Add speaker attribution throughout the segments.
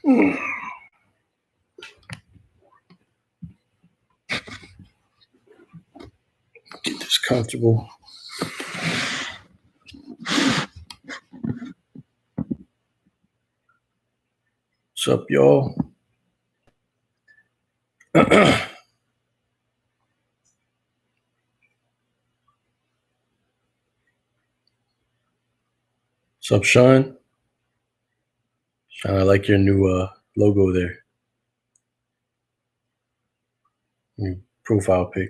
Speaker 1: Get this comfortable. What's up, y'all? What's up, Sean? Sean, I like your new logo there. New profile pic.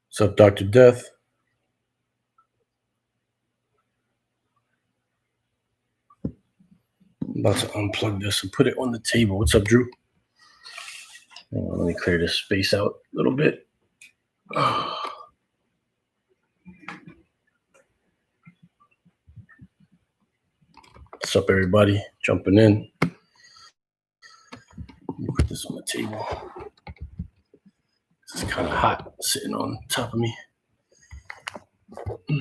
Speaker 1: What's up, Dr. Death? I'm about to unplug this and put it on the table. What's up, Drew? Let me clear this space out a little bit. What's up, everybody? Jumping in. Let me put this on the table. It's kind of hot sitting on top of me. All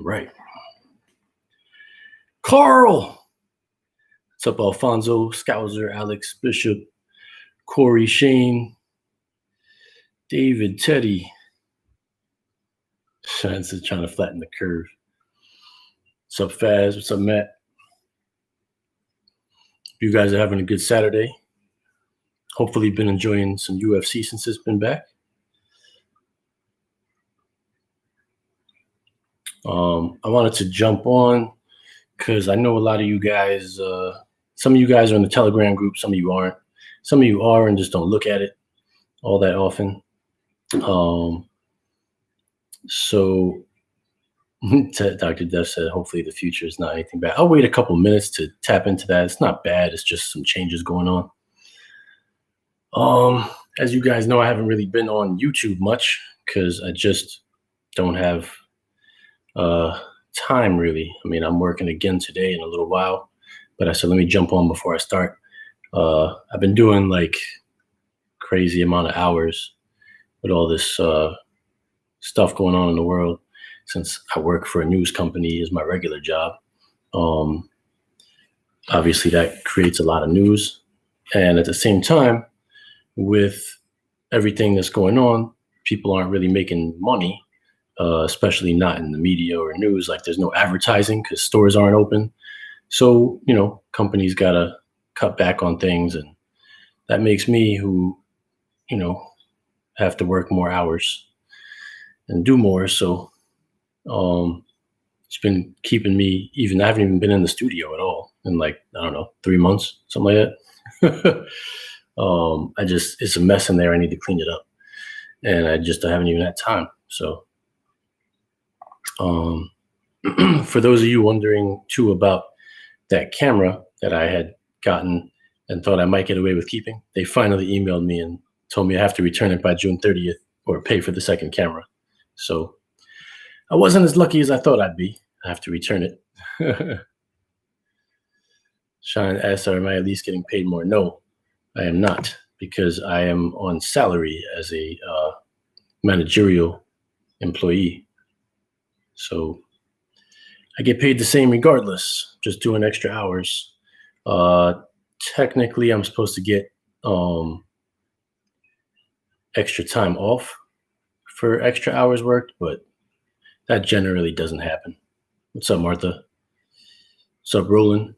Speaker 1: right. Carl. What's up, Alfonso, Scouser, Alex, Bishop, Corey, Shane, David, Teddy. Sean's just trying to flatten the curve. What's up, Faz? What's up, Matt? You guys are having a good Saturday. Hopefully been enjoying some UFC since it's been back. I wanted to jump on because I know a lot of you guys, some of you guys are in the Telegram group, some of you aren't. Some of you are and just don't look at it all that often. So Dr. Dev said, hopefully the future is not anything bad. I'll wait a couple minutes to tap into that. It's not bad. It's just some changes going on. As you guys know, I haven't really been on YouTube much because I just don't have time really. I mean, I'm working again today in a little while, but I said, let me jump on before I start. I've been doing like crazy amount of hours with all this stuff going on in the world since I work for a news company is my regular job. Obviously that creates a lot of news. And at the same time, with everything that's going on, people aren't really making money. Especially not in the media or news. Like there's no advertising because stores aren't open. So, you know, companies got to cut back on things. And that makes me who, you know, have to work more hours and do more. So it's been keeping me I haven't even been in the studio at all in like, I don't know, 3 months, something like that. It's a mess in there. I need to clean it up. And I haven't even had time. So for those of you wondering too about that camera that I had gotten and thought I might get away with keeping, they finally emailed me and told me I have to return it by June 30th or pay for the second camera. So I wasn't as lucky as I thought I'd be. I have to return it. Sean asked, am I at least getting paid more? No, I am not, because I am on salary as a managerial employee. So I get paid the same regardless, just doing extra hours. Technically, I'm supposed to get extra time off for extra hours worked, but that generally doesn't happen. What's up, Martha? What's up, Roland?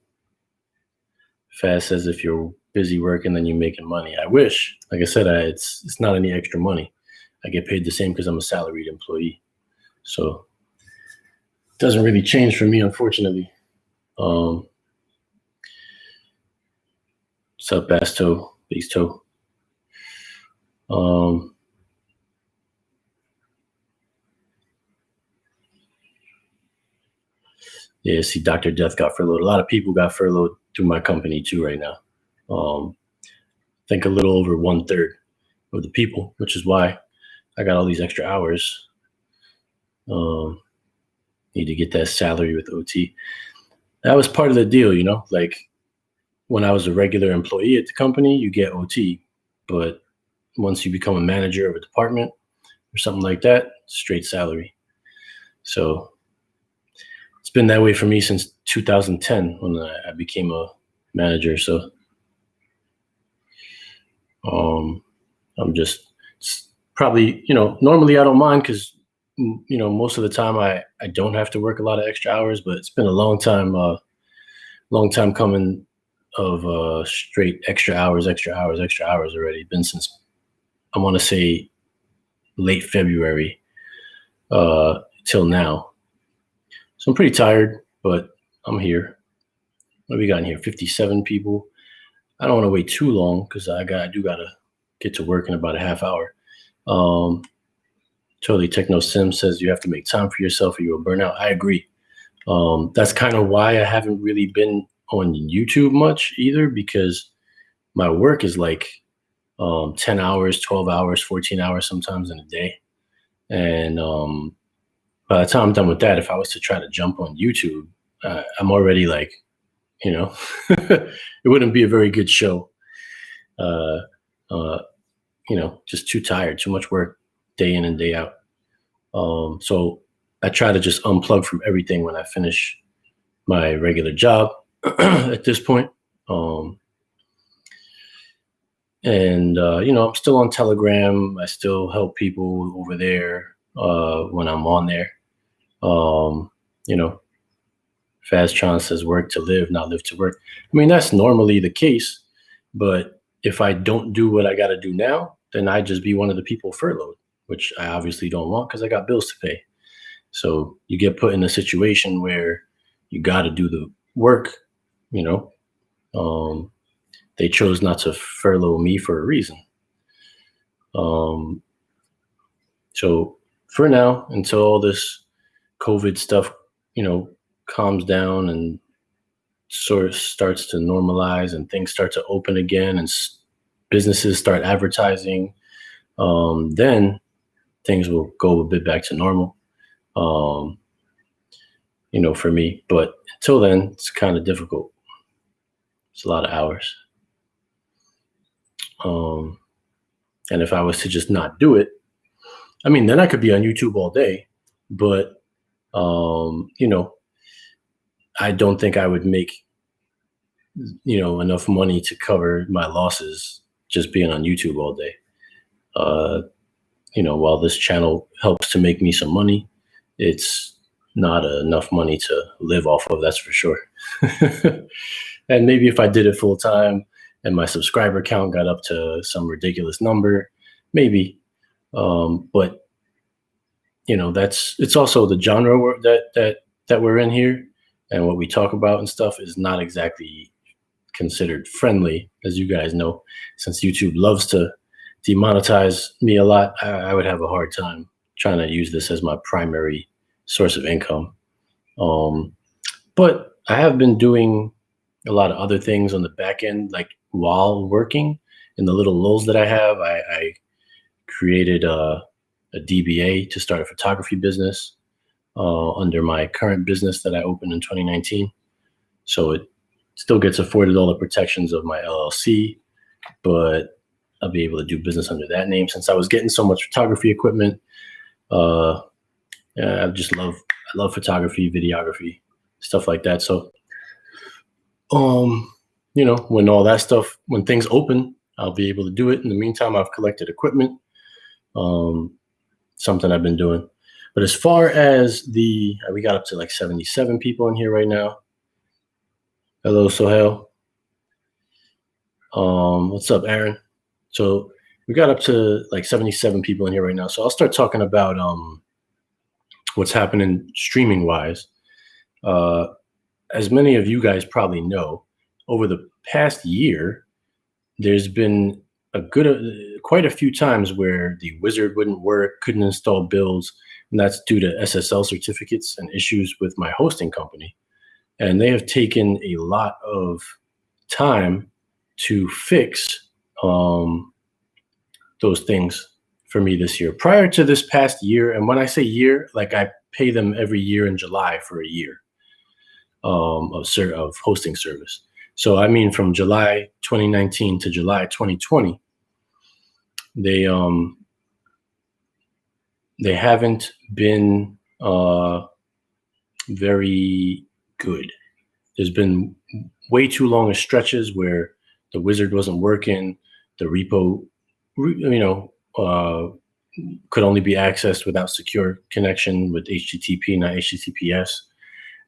Speaker 1: Fast says if you're busy working, then you're making money. I wish. Like I said, it's not any extra money. I get paid the same because I'm a salaried employee. So doesn't really change for me, unfortunately. What's up, Bass Toe, Base Toe? Yeah, see, Dr. Death got furloughed. A lot of people got furloughed through my company too right now. I think a little over 1/3 of the people, which is why I got all these extra hours. Need to get that salary with OT. That was part of the deal, you know, like when I was a regular employee at the company, you get OT, but once you become a manager of a department or something like that, straight salary. So it's been that way for me since 2010 when I became a manager. So I'm just probably, normally I don't mind because, most of the time I don't have to work a lot of extra hours, but it's been a long time coming of straight extra hours already. Been since I want to say late February till now. So I'm pretty tired, but I'm here. What have we got in here? 57 people. I don't want to wait too long because I do gotta get to work in about a half hour. Totally Techno Sim says you have to make time for yourself or you will burn out. I agree. That's kind of why I haven't really been on YouTube much either, because my work is like 10 hours, 12 hours, 14 hours sometimes in a day. And by the time I'm done with that, if I was to try to jump on YouTube, I'm already like, it wouldn't be a very good show. Just too tired, too much work day in and day out. So I try to just unplug from everything when I finish my regular job at this point. I'm still on Telegram. I still help people over there when I'm on there. Faztron says work to live, not live to work. I mean, that's normally the case, but if I don't do what I got to do now, then I'd just be one of the people furloughed, which I obviously don't want because I got bills to pay. So you get put in a situation where you got to do the work, they chose not to furlough me for a reason. So for now, until all this COVID stuff, calms down and sort of starts to normalize and things start to open again and businesses start advertising, then things will go a bit back to normal, for me. But until then, it's kind of difficult. It's a lot of hours. And if I was to just not do it, I mean, then I could be on YouTube all day, but, I don't think I would make, enough money to cover my losses just being on YouTube all day. While this channel helps to make me some money, it's not enough money to live off of, that's for sure. And maybe if I did it full time and my subscriber count got up to some ridiculous number, maybe. But it's also the genre that we're in here, and what we talk about and stuff is not exactly considered friendly, as you guys know. Since YouTube loves to demonetize me a lot, I would have a hard time trying to use this as my primary source of income. But I have been doing a lot of other things on the back end, like while working. In the little lulls that I have, I created a DBA to start a photography business under my current business that I opened in 2019. So it still gets afforded all the protections of my LLC, but I'll be able to do business under that name since I was getting so much photography equipment. I love photography, videography, stuff like that. So, when things open, I'll be able to do it. In the meantime, I've collected equipment, something I've been doing. But as far as we got up to like 77 people in here right now. Hello, Sohail. What's up, Aaron? So we got up to like 77 people in here right now. So I'll start talking about what's happening streaming wise. As many of you guys probably know, over the past year, there's been quite a few times where the wizard wouldn't work, couldn't install builds, and that's due to SSL certificates and issues with my hosting company. And they have taken a lot of time to fix those things for me this year. Prior to this past year, and when I say year, like I pay them every year in July for a year of hosting service. So I mean, from July 2019 to July 2020, they haven't been very good. There's been way too long stretches where the wizard wasn't working, the repo, could only be accessed without secure connection with HTTP, not HTTPS.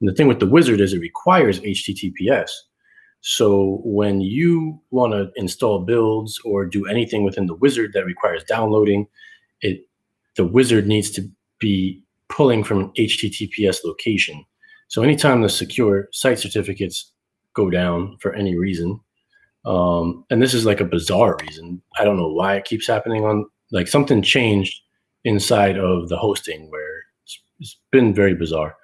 Speaker 1: And the thing with the wizard is it requires HTTPS. So when you want to install builds or do anything within the wizard that requires downloading, the wizard needs to be pulling from an HTTPS location. So anytime the secure site certificates go down for any reason, and this is like a bizarre reason, I don't know why it keeps happening on, like something changed inside of the hosting where it's been very bizarre.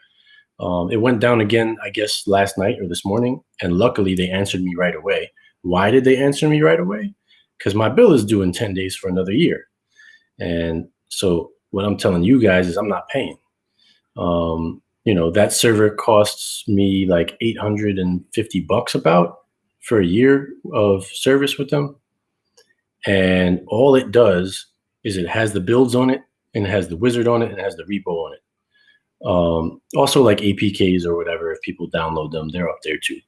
Speaker 1: It went down again, I guess, last night or this morning, and luckily they answered me right away. Why did they answer me right away? Because my bill is due in 10 days for another year. And so what I'm telling you guys is I'm not paying. That server costs me like $850 about for a year of service with them. And all it does is it has the builds on it, and it has the wizard on it, and it has the repo on it. Also like APKs or whatever, if people download them, they're up there too.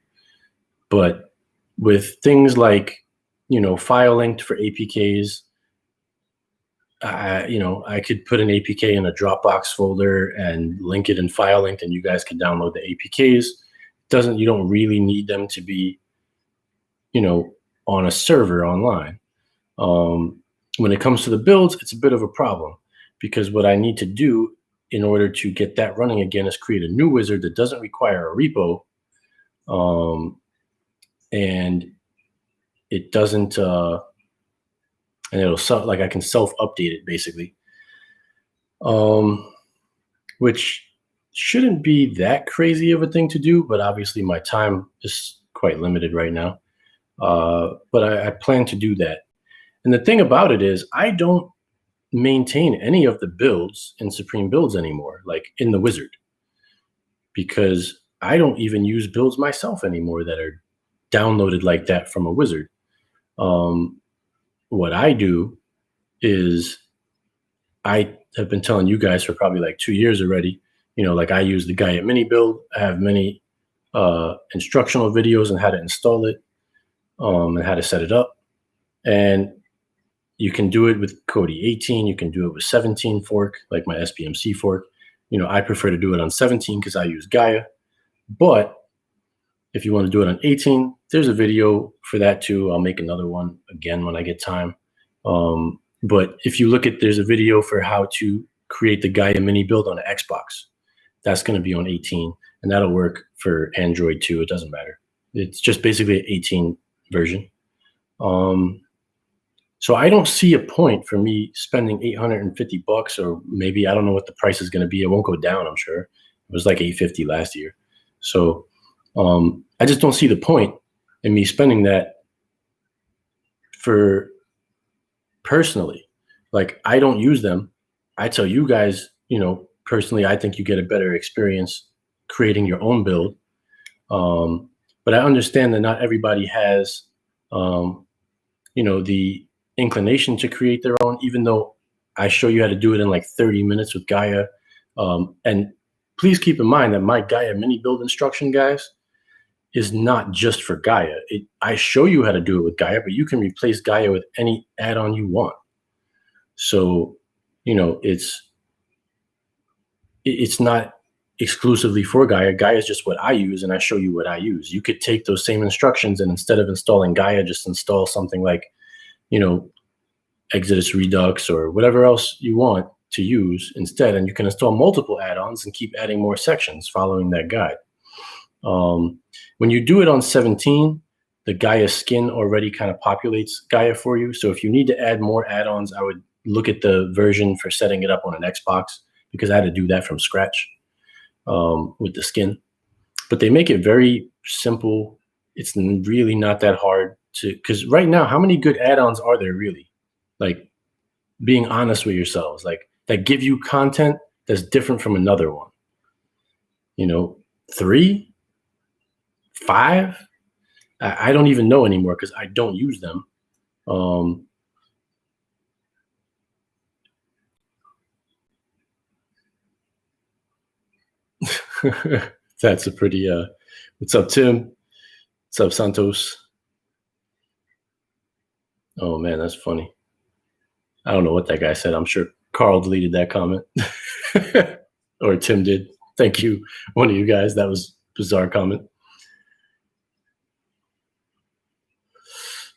Speaker 1: But with things like, file linked for APKs, I could put an APK in a Dropbox folder and link it in file linked, and you guys can download the APKs. You don't really need them to be, on a server online. When it comes to the builds, it's a bit of a problem, because what I need to do in order to get that running again is create a new wizard that doesn't require a repo, and it doesn't, and it'll I can self-update it basically, which shouldn't be that crazy of a thing to do, but obviously my time is quite limited right now. But I plan to do that. And the thing about it is I don't maintain any of the builds in Supreme Builds anymore, like in the wizard, because I don't even use builds myself anymore that are downloaded like that from a wizard. What I do is I have been telling you guys for probably like 2 years already, like I use the Gaia mini build. I have many instructional videos on how to install it, and how to set it up. And you can do it with Kodi 18. You can do it with 17 fork, like my SBMC fork. I prefer to do it on 17 because I use Gaia. But if you want to do it on 18, there's a video for that too. I'll make another one again when I get time. But if you look at, there's a video for how to create the Gaia mini build on an Xbox. That's going to be on 18, and that'll work for Android too. It doesn't matter. It's just basically an 18 version. So I don't see a point for me spending $850, or maybe, I don't know what the price is going to be. It won't go down, I'm sure. It was like $850 last year. So I just don't see the point in me spending that for personally. Like, I don't use them. I tell you guys, personally, I think you get a better experience creating your own build. But I understand that not everybody has, the inclination to create their own, even though I show you how to do it in like 30 minutes with Gaia. And please keep in mind that my Gaia mini build instruction, guys, is not just for Gaia. I show you how to do it with Gaia, but you can replace Gaia with any add-on you want. So, it's not exclusively for Gaia. Gaia is just what I use, and I show you what I use. You could take those same instructions, and instead of installing Gaia, just install something like, Exodus Redux or whatever else you want to use instead. And you can install multiple add-ons and keep adding more sections following that guide. When you do it on 17, the Gaia skin already kind of populates Gaia for you. So if you need to add more add-ons, I would look at the version for setting it up on an Xbox, because I had to do that from scratch with the skin. But they make it very simple. It's really not that hard to, because right now, how many good add-ons are there really? Like, being honest with yourselves, like, that give you content that's different from another one. 3, 5? I don't even know anymore because I don't use them. That's a pretty, what's up, Tim? What's up, Santos? Oh man, that's funny. I don't know what that guy said. I'm sure Carl deleted that comment. Or Tim did. Thank you, one of you guys. That was a bizarre comment.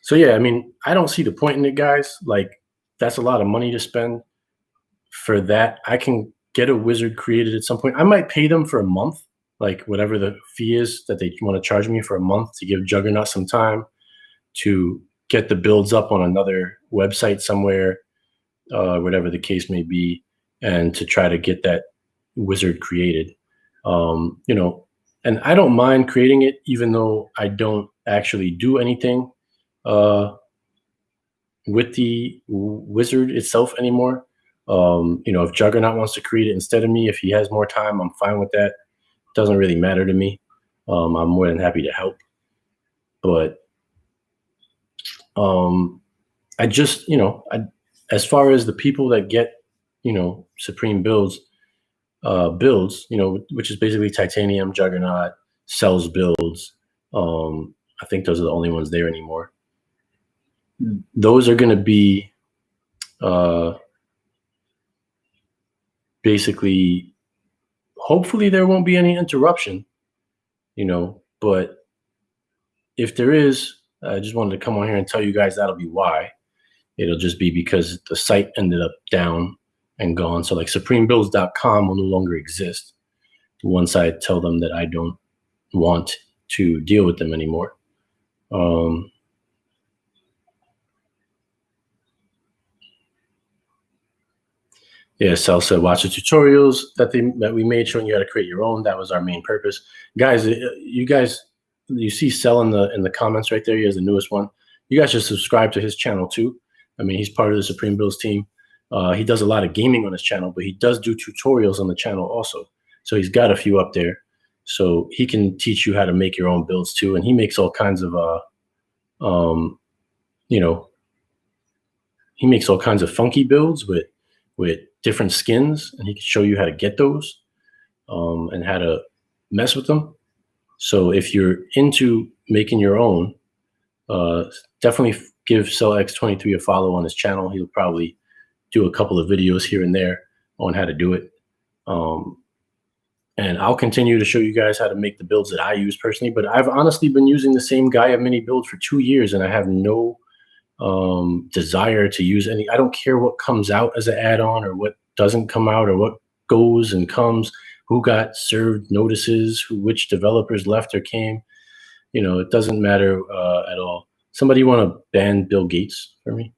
Speaker 1: So yeah, I mean, I don't see the point in it, guys. Like, that's a lot of money to spend for that. I can get a wizard created at some point. I might pay them for a month, like whatever the fee is that they want to charge me for a month to give Juggernaut some time to get the builds up on another website somewhere, whatever the case may be, and to try to get that wizard created. You know, and I don't mind creating it, even though I don't actually do anything with the wizard itself anymore. You know, if Juggernaut wants to create it instead of me, if he has more time, I'm fine with that. It doesn't really matter to me. I'm more than happy to help. But I just, you know, as far as the people that get, you know, Supreme builds, you know, which is basically Titanium, Juggernaut, sells builds. I think those are the only ones there anymore. Those are going to be basically, hopefully there won't be any interruption, you know, but if there is, I just wanted to come on here and tell you guys that'll be why. It'll just be because the site ended up down and gone. So like supremebuilds.com will no longer exist once I tell them that I don't want to deal with them anymore. Yeah, Sal said, watch the tutorials that we made showing you how to create your own. That was our main purpose. Guys, you see Sal in the comments right there. He has the newest one. You guys should subscribe to his channel too. I mean, he's part of the Supreme Builds team. He does a lot of gaming on his channel, but he does do tutorials on the channel also. So he's got a few up there. So he can teach you how to make your own builds too. And he makes all kinds of, you know, he makes all kinds of funky builds with different skins, and he can show you how to get those and how to mess with them. So if you're into making your own, definitely give CellX23 a follow on his channel. He'll probably do a couple of videos here and there on how to do it. And I'll continue to show you guys how to make the builds that I use personally, but I've honestly been using the same Gaia mini build for 2 years, and I have no desire to use any. I don't care what comes out as an add-on or what doesn't come out or what goes and comes, who got served notices, which developers left or came. You know, it doesn't matter at all. Somebody want to ban Bill Gates for me?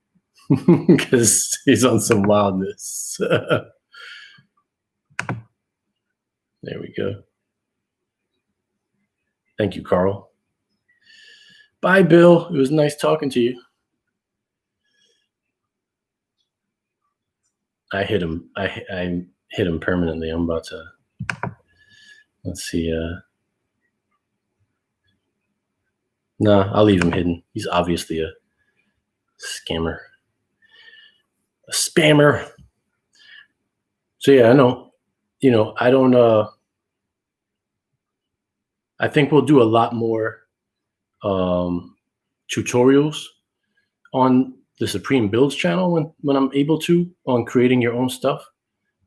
Speaker 1: Because he's on some wildness. There we go. Thank you, Carl. Bye, Bill. It was nice talking to you. I hit him. I hit him permanently. I'm about to. Let's see. No, I'll leave him hidden. He's obviously a scammer, a spammer. So yeah, I know. You know, I don't. I think we'll do a lot more tutorials on the Supreme Builds channel when I'm able to, on creating your own stuff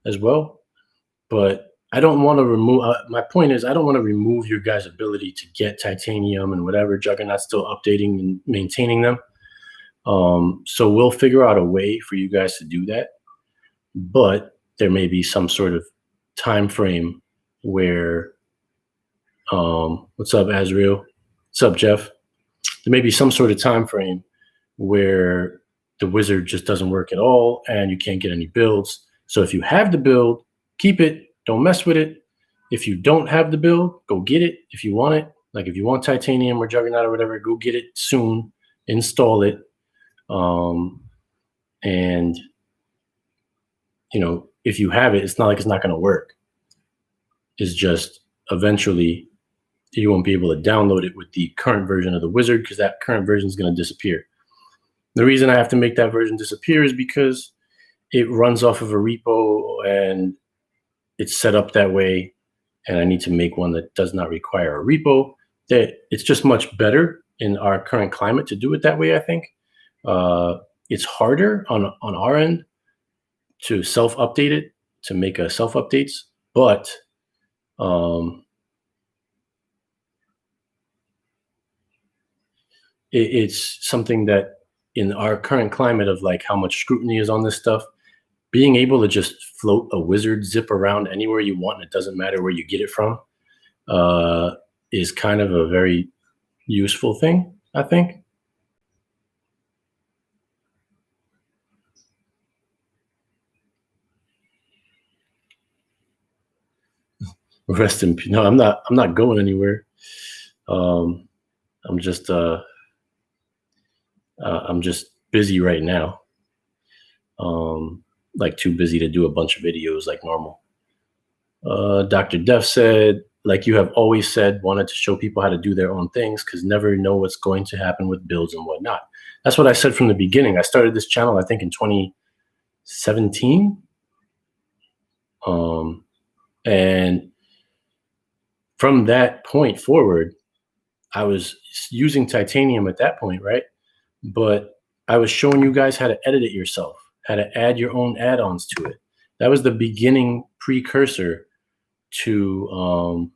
Speaker 1: as well. But I don't want to remove, my point is I don't want to remove your guys' ability to get Titanium and whatever. Juggernaut's still updating and maintaining them. So we'll figure out a way for you guys to do that. But there may be some sort of time frame where, what's up, Azriel? What's up, Jeff? There may be some sort of time frame where the wizard just doesn't work at all and you can't get any builds. So if you have the build, keep it. Don't mess with it. If you don't have the build, go get it. If you want it, like if you want Titanium or Juggernaut or whatever, go get it soon. Install it. And, you know, if you have it, it's not like it's not going to work. It's just eventually you won't be able to download it with the current version of the wizard because that current version is going to disappear. The reason I have to make that version disappear is because it runs off of a repo and it's set up that way. and I need to make one that does not require a repo, that it's just much better in our current climate to do it that way, I think. It's harder on our end to self-update it, to make a self-updates, but it's something that in our current climate of like how much scrutiny is on this stuff, being able to just float a wizard zip around anywhere you want, and it doesn't matter where you get it from, is kind of a very useful thing, I think. Rest in peace. No, I'm not going anywhere. I'm just busy right now. Like too busy to do a bunch of videos like normal. Dr. Def said, like you have always said, wanted to show people how to do their own things because never know what's going to happen with builds and whatnot. That's what I said from the beginning. I started this channel, I think, in 2017. And from that point forward, I was using titanium at that point, right? But I was showing you guys how to edit it yourself, how to add your own add-ons to it. That was the beginning precursor to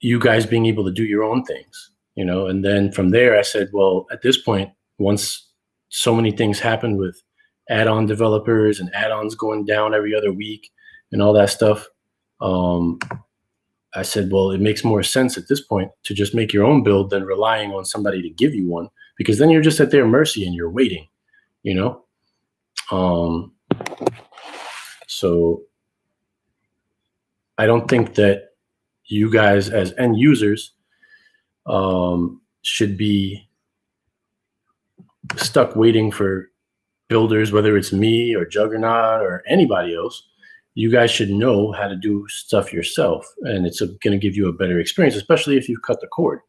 Speaker 1: you guys being able to do your own things, you know. And then from there, I said, well, at this point, once so many things happened with add-on developers and add-ons going down every other week and all that stuff, I said, well, it makes more sense at this point to just make your own build than relying on somebody to give you one, because then you're just at their mercy and you're waiting, you know? So I don't think that you guys as end users should be stuck waiting for builders, whether it's me or Juggernaut or anybody else. You guys should know how to do stuff yourself, and it's going to give you a better experience, especially if you've cut the cord,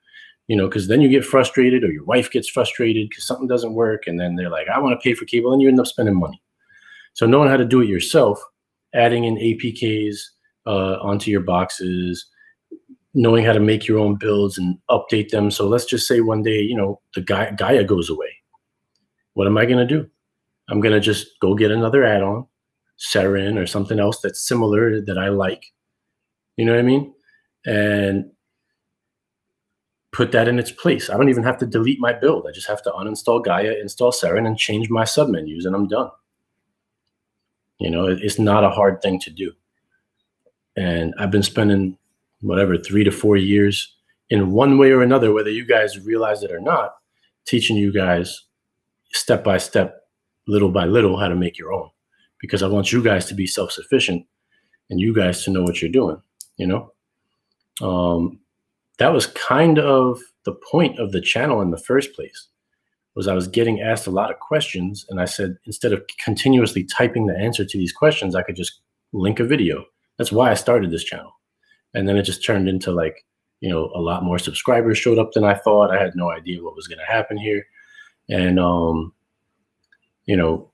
Speaker 1: you know, because then you get frustrated or your wife gets frustrated because something doesn't work, and then they're like, I want to pay for cable, and you end up spending money. So knowing how to do it yourself, adding in APKs onto your boxes, knowing how to make your own builds and update them. So let's just say one day, you know, the Gaia goes away. What am I going to do? I'm going to just go get another add-on, Seren or something else that's similar that I like, you know what I mean? And put that in its place. I don't even have to delete my build. I just have to uninstall Gaia, install Seren, and change my submenus, and I'm done. You know, it's not a hard thing to do. And I've been spending whatever 3 to 4 years in one way or another, whether you guys realize it or not, teaching you guys step by step, little by little, how to make your own, because I want you guys to be self-sufficient and you guys to know what you're doing, you know? That was kind of the point of the channel in the first place, was I was getting asked a lot of questions, and I said, instead of continuously typing the answer to these questions, I could just link a video. That's why I started this channel. And then it just turned into, like, you know, a lot more subscribers showed up than I thought. I had no idea what was going to happen here. And, you know,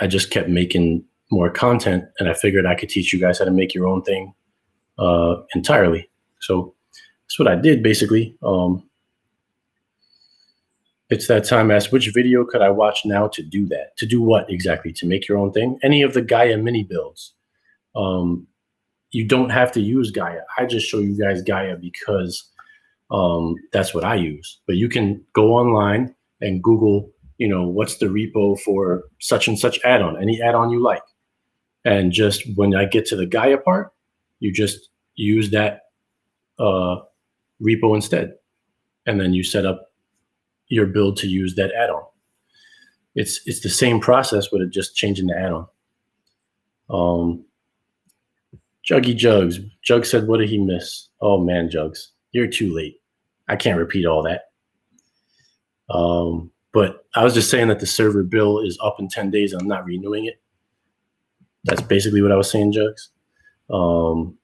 Speaker 1: I just kept making more content, and I figured I could teach you guys how to make your own thing entirely. So that's what I did, basically. It's that time asked, which video could I watch now to do that? To do what exactly? To make your own thing? Any of the Gaia mini builds. You don't have to use Gaia. I just show you guys Gaia because that's what I use. But you can go online and Google, you know, what's the repo for such and such add-on, any add-on you like. And just when I get to the Gaia part, you just use that repo instead. And then you set up your build to use that add-on. It's the same process, but it just changing the add-on. Juggy Jugs. Jug said, what did he miss? Oh man, Jugs, you're too late. I can't repeat all that. But I was just saying that the server bill is up in 10 days and I'm not renewing it. That's basically what I was saying, Jugs. And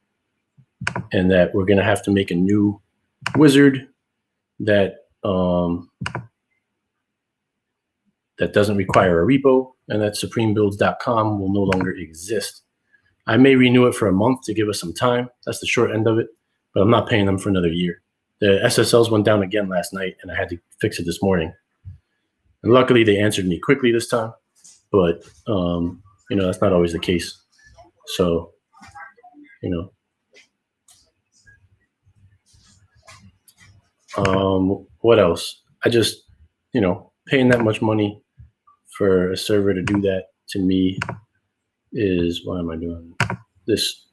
Speaker 1: that we're gonna have to make a new wizard that that doesn't require a repo, and that supremebuilds.com will no longer exist. I may renew it for a month to give us some time. That's the short end of it, but I'm not paying them for another year. The SSLs went down again last night, and I had to fix it this morning. And luckily, they answered me quickly this time, but that's not always the case. So, what else? I just, paying that much money for a server to do that to me is, why am I doing this?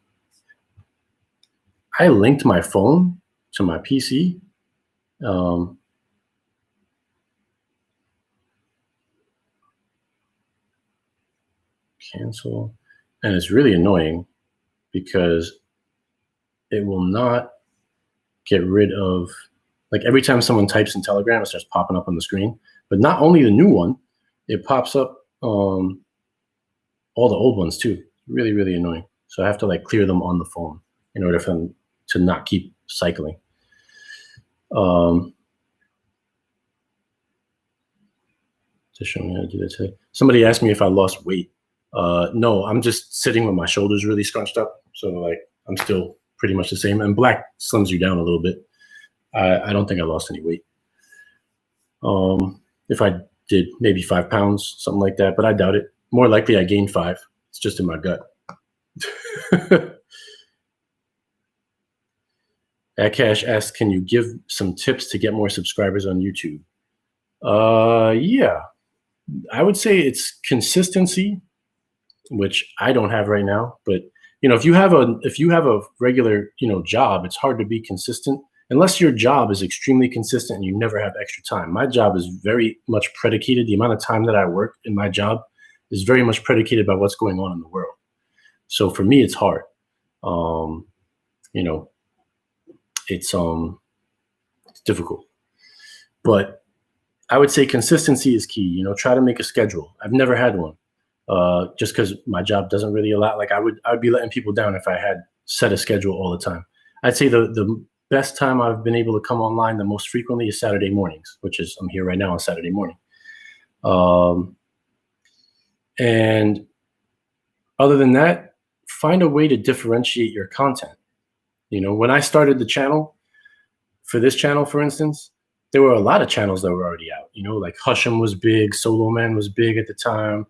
Speaker 1: I linked my phone to my PC. Cancel. And it's really annoying because it will not get rid of, like, every time someone types in Telegram, it starts popping up on the screen. But not only the new one, it pops up all the old ones too. Really, really annoying. So I have to like clear them on the phone in order for them to not keep cycling. To show me how to do that today. Somebody asked me if I lost weight. No, I'm just sitting with my shoulders really scrunched up. So like I'm still pretty much the same. And black slims you down a little bit. I don't think I lost any weight. If I did, maybe 5 pounds, something like that, but I doubt it. More likely I gained 5. It's just in my gut. Akash asks, can you give some tips to get more subscribers on YouTube? Yeah, I would say it's consistency, which I don't have right now. But if you have a regular job, it's hard to be consistent unless your job is extremely consistent and you never have extra time. My job is very much predicated. The amount of time that I work in my job is very much predicated by what's going on in the world. So for me, it's hard. It's difficult. But I would say consistency is key. Try to make a schedule. I've never had one. Just because my job doesn't really allow. Like I would be letting people down if I had set a schedule all the time. I'd say the best time I've been able to come online the most frequently is Saturday mornings, which is I'm here right now on Saturday morning. And other than that, find a way to differentiate your content. When I started the channel, for this channel, for instance, there were a lot of channels that were already out. Like Husham was big, Solo Man was big at the time.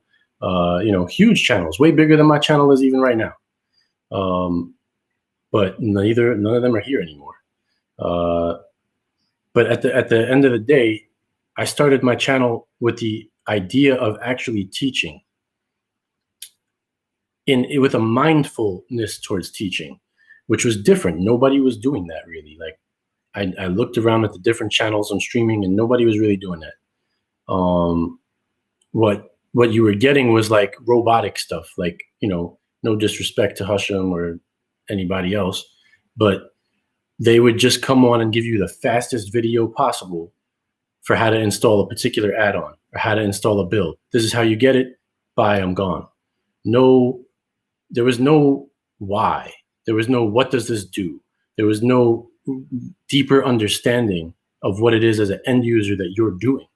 Speaker 1: Huge channels, way bigger than my channel is even right now. But none of them are here anymore. But at the end of the day, I started my channel with the idea of actually teaching, with a mindfulness towards teaching, which was different. Nobody was doing that really. Like I looked around at the different channels on streaming, and nobody was really doing that. What you were getting was like robotic stuff, like, no disrespect to Husham or anybody else, but they would just come on and give you the fastest video possible for how to install a particular add-on or how to install a build. This is how you get it. Bye, I'm gone. There was no why. There was no what does this do? There was no deeper understanding of what it is as an end user that you're doing,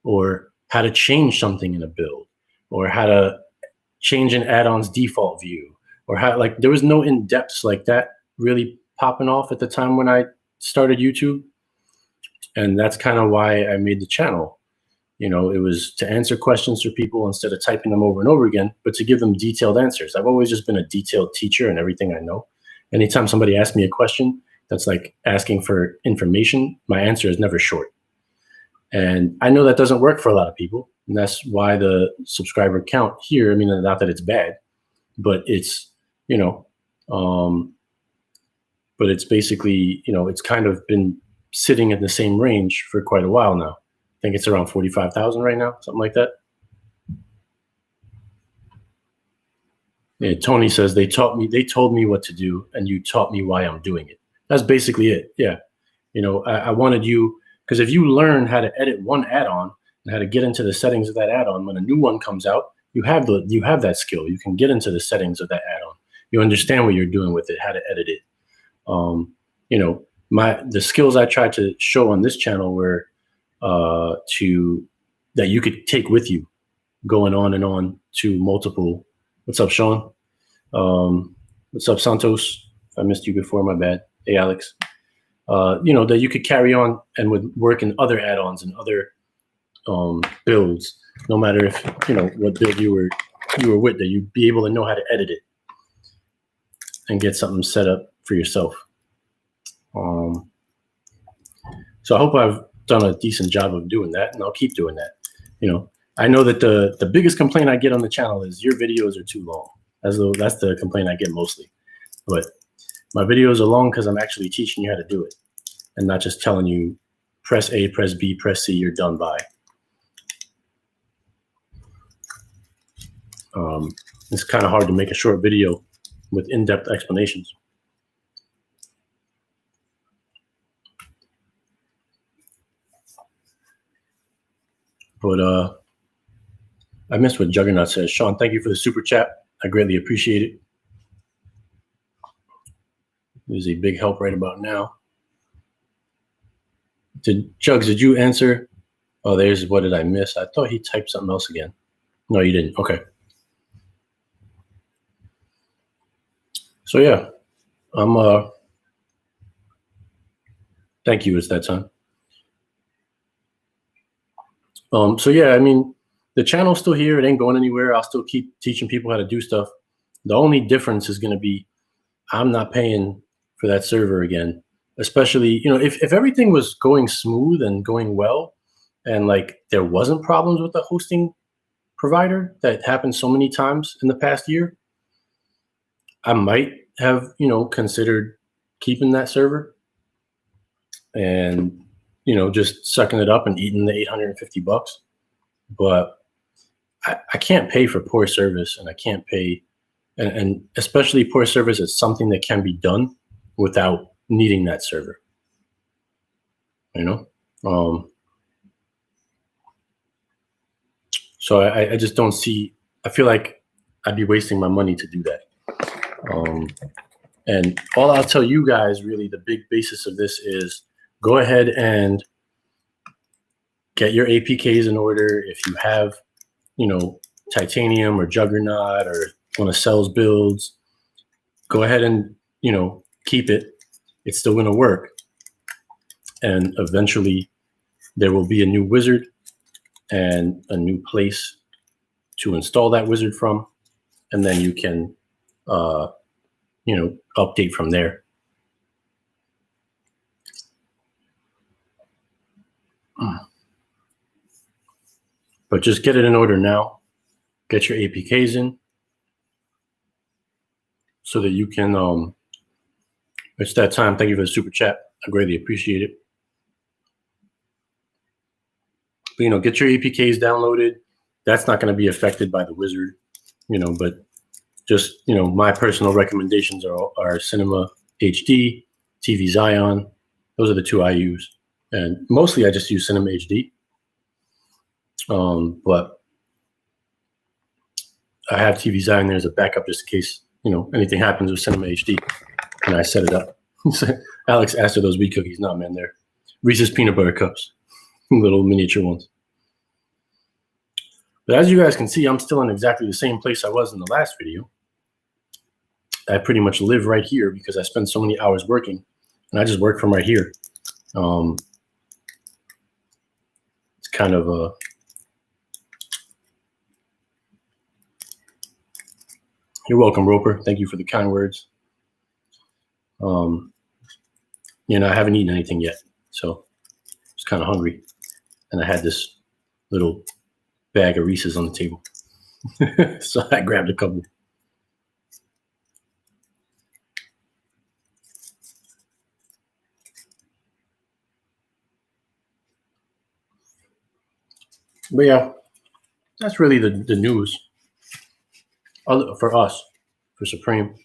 Speaker 1: or how to change something in a build, or how to change an add-on's default view, or how, like, there was no in-depths like that really popping off at the time when I started YouTube. And that's kind of why I made the channel. It was to answer questions for people instead of typing them over and over again, but to give them detailed answers. I've always just been a detailed teacher in everything I know. Anytime somebody asks me a question that's like asking for information, my answer is never short. And I know that doesn't work for a lot of people. And that's why the subscriber count here, not that it's bad, but it's, but it's basically, it's kind of been sitting in the same range for quite a while now. I think it's around 45,000 right now, something like that. Yeah, Tony says they told me what to do, and you taught me why I'm doing it. That's basically it. Yeah. I wanted you, because if you learn how to edit one add-on and how to get into the settings of that add-on, when a new one comes out, you have that skill. You can get into the settings of that add-on. You understand what you're doing with it, how to edit it. The skills I tried to show on this channel were to that you could take with you, going on and on to multiple. What's up, Sean? What's up, Santos? I missed you before, my bad. Hey, Alex. That you could carry on and would work in other add-ons and other builds, no matter if what build you were with, that you'd be able to know how to edit it and get something set up for yourself. So I hope I've done a decent job of doing that, and I'll keep doing that. I know that the biggest complaint I get on the channel is your videos are too long. That's the complaint I get mostly. But my videos are long because I'm actually teaching you how to do it, and not just telling you press A, press B, press C, you're done by. It's kind of hard to make a short video with in-depth explanations. But I missed what Juggernaut says. Sean, thank you for the super chat. I greatly appreciate it. It is a big help right about now. Jugs, did you answer? Oh, there's what did I miss? I thought he typed something else again. No, you didn't. Okay. So yeah, thank you. It's that time. So yeah, I mean, the channel's still here. It ain't going anywhere. I'll still keep teaching people how to do stuff. The only difference is going to be I'm not paying for that server again. Especially, if everything was going smooth and going well, and like there wasn't problems with the hosting provider that happened so many times in the past year, I might have, considered keeping that server and, just sucking it up and eating the $850. But I can't pay for poor service, and I can't pay, and especially poor service is something that can be done without needing that server. So I just don't see. I feel like I'd be wasting my money to do that. And all I'll tell you guys, really, the big basis of this is go ahead and get your APKs in order. If you have, Titanium or Juggernaut or one of Cell's builds, go ahead and, keep it. It's still going to work. And eventually there will be a new wizard and a new place to install that wizard from. And then you can, update from there. But just get it in order now. Get your APKs in so that you can, it's that time. Thank you for the super chat. I greatly appreciate it. But, get your APKs downloaded. That's not going to be affected by the wizard, but just, my personal recommendations are Cinema HD, TV Zion. Those are the two I use. And mostly I just use Cinema HD. But I have TV Zion there as a backup just in case, anything happens with Cinema HD. And I set it up. Alex asked for those wheat cookies. No, man, they're Reese's peanut butter cups. Little miniature ones. But as you guys can see, I'm still in exactly the same place I was in the last video. I pretty much live right here because I spend so many hours working, and I just work from right here. It's kind of a... You're welcome, Roper. Thank you for the kind words. I haven't eaten anything yet, so I was kind of hungry. And I had this little bag of Reese's on the table. So I grabbed a couple. But yeah, that's really the news for us, for Supreme.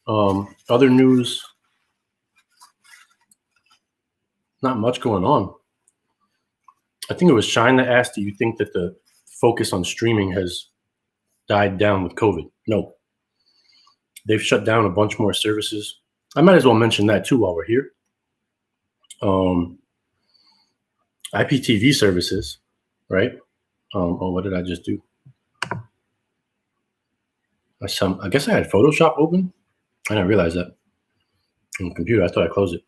Speaker 1: Other news, not much going on. I think it was Shine that asked, do you think that the focus on streaming has died down with COVID? No. They've shut down a bunch more services. I might as well mention that too while we're here. IPTV services, right? Oh, what did I just do? I guess I had Photoshop open. I didn't realize that on the computer. I thought I closed it.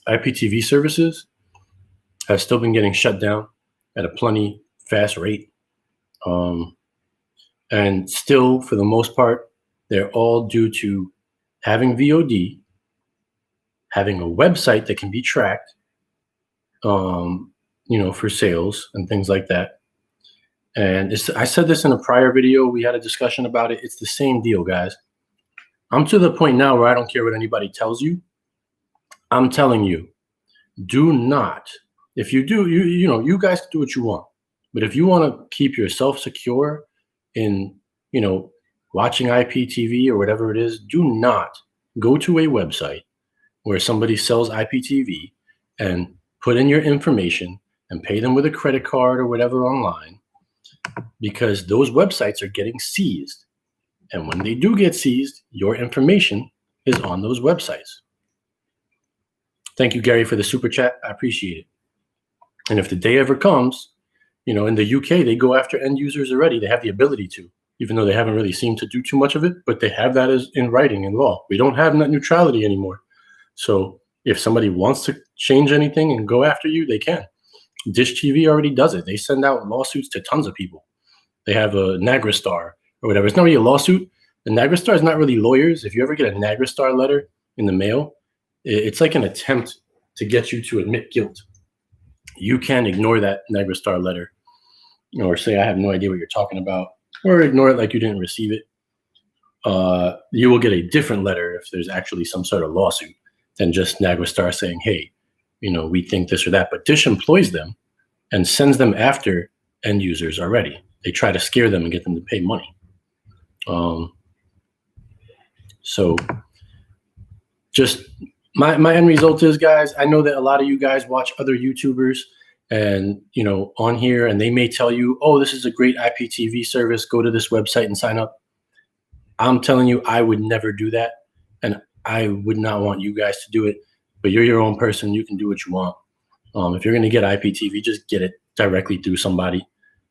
Speaker 1: IPTV services have still been getting shut down at a plenty fast rate. And still, for the most part, they're all due to having VOD, having a website that can be tracked, for sales and things like that. And I said this in a prior video. We had a discussion about it. It's the same deal, guys. I'm to the point now where I don't care what anybody tells you. I'm telling you, do not. If you do, you guys can do what you want. But if you want to keep yourself secure in, watching IPTV or whatever it is, do not go to a website where somebody sells IPTV and put in your information and pay them with a credit card or whatever online, because those websites are getting seized. And when they do get seized, your information is on those websites. Thank you, Gary, for the super chat. I appreciate it. And if the day ever comes, in the UK, they go after end users already. They have the ability to, even though they haven't really seemed to do too much of it, but they have that as in writing in law. We don't have net neutrality anymore. So if somebody wants to change anything and go after you, they can. Dish TV already does it. They send out lawsuits to tons of people. They have a NagraStar or whatever. It's not really a lawsuit. The NagraStar is not really lawyers. If you ever get a NagraStar letter in the mail, it's like an attempt to get you to admit guilt. You can ignore that NagraStar letter, or say, I have no idea what you're talking about, or ignore it like you didn't receive it. You will get a different letter if there's actually some sort of lawsuit than just NagraStar saying, hey, we think this or that. But Dish employs them and sends them after end users already. They try to scare them and get them to pay money. So just my end result is, guys, I know that a lot of you guys watch other YouTubers and, on here, and they may tell you, oh, this is a great IPTV service. Go to this website and sign up. I'm telling you, I would never do that. And I would not want you guys to do it. But you're your own person. You can do what you want. If you're going to get IPTV, just get it directly through somebody.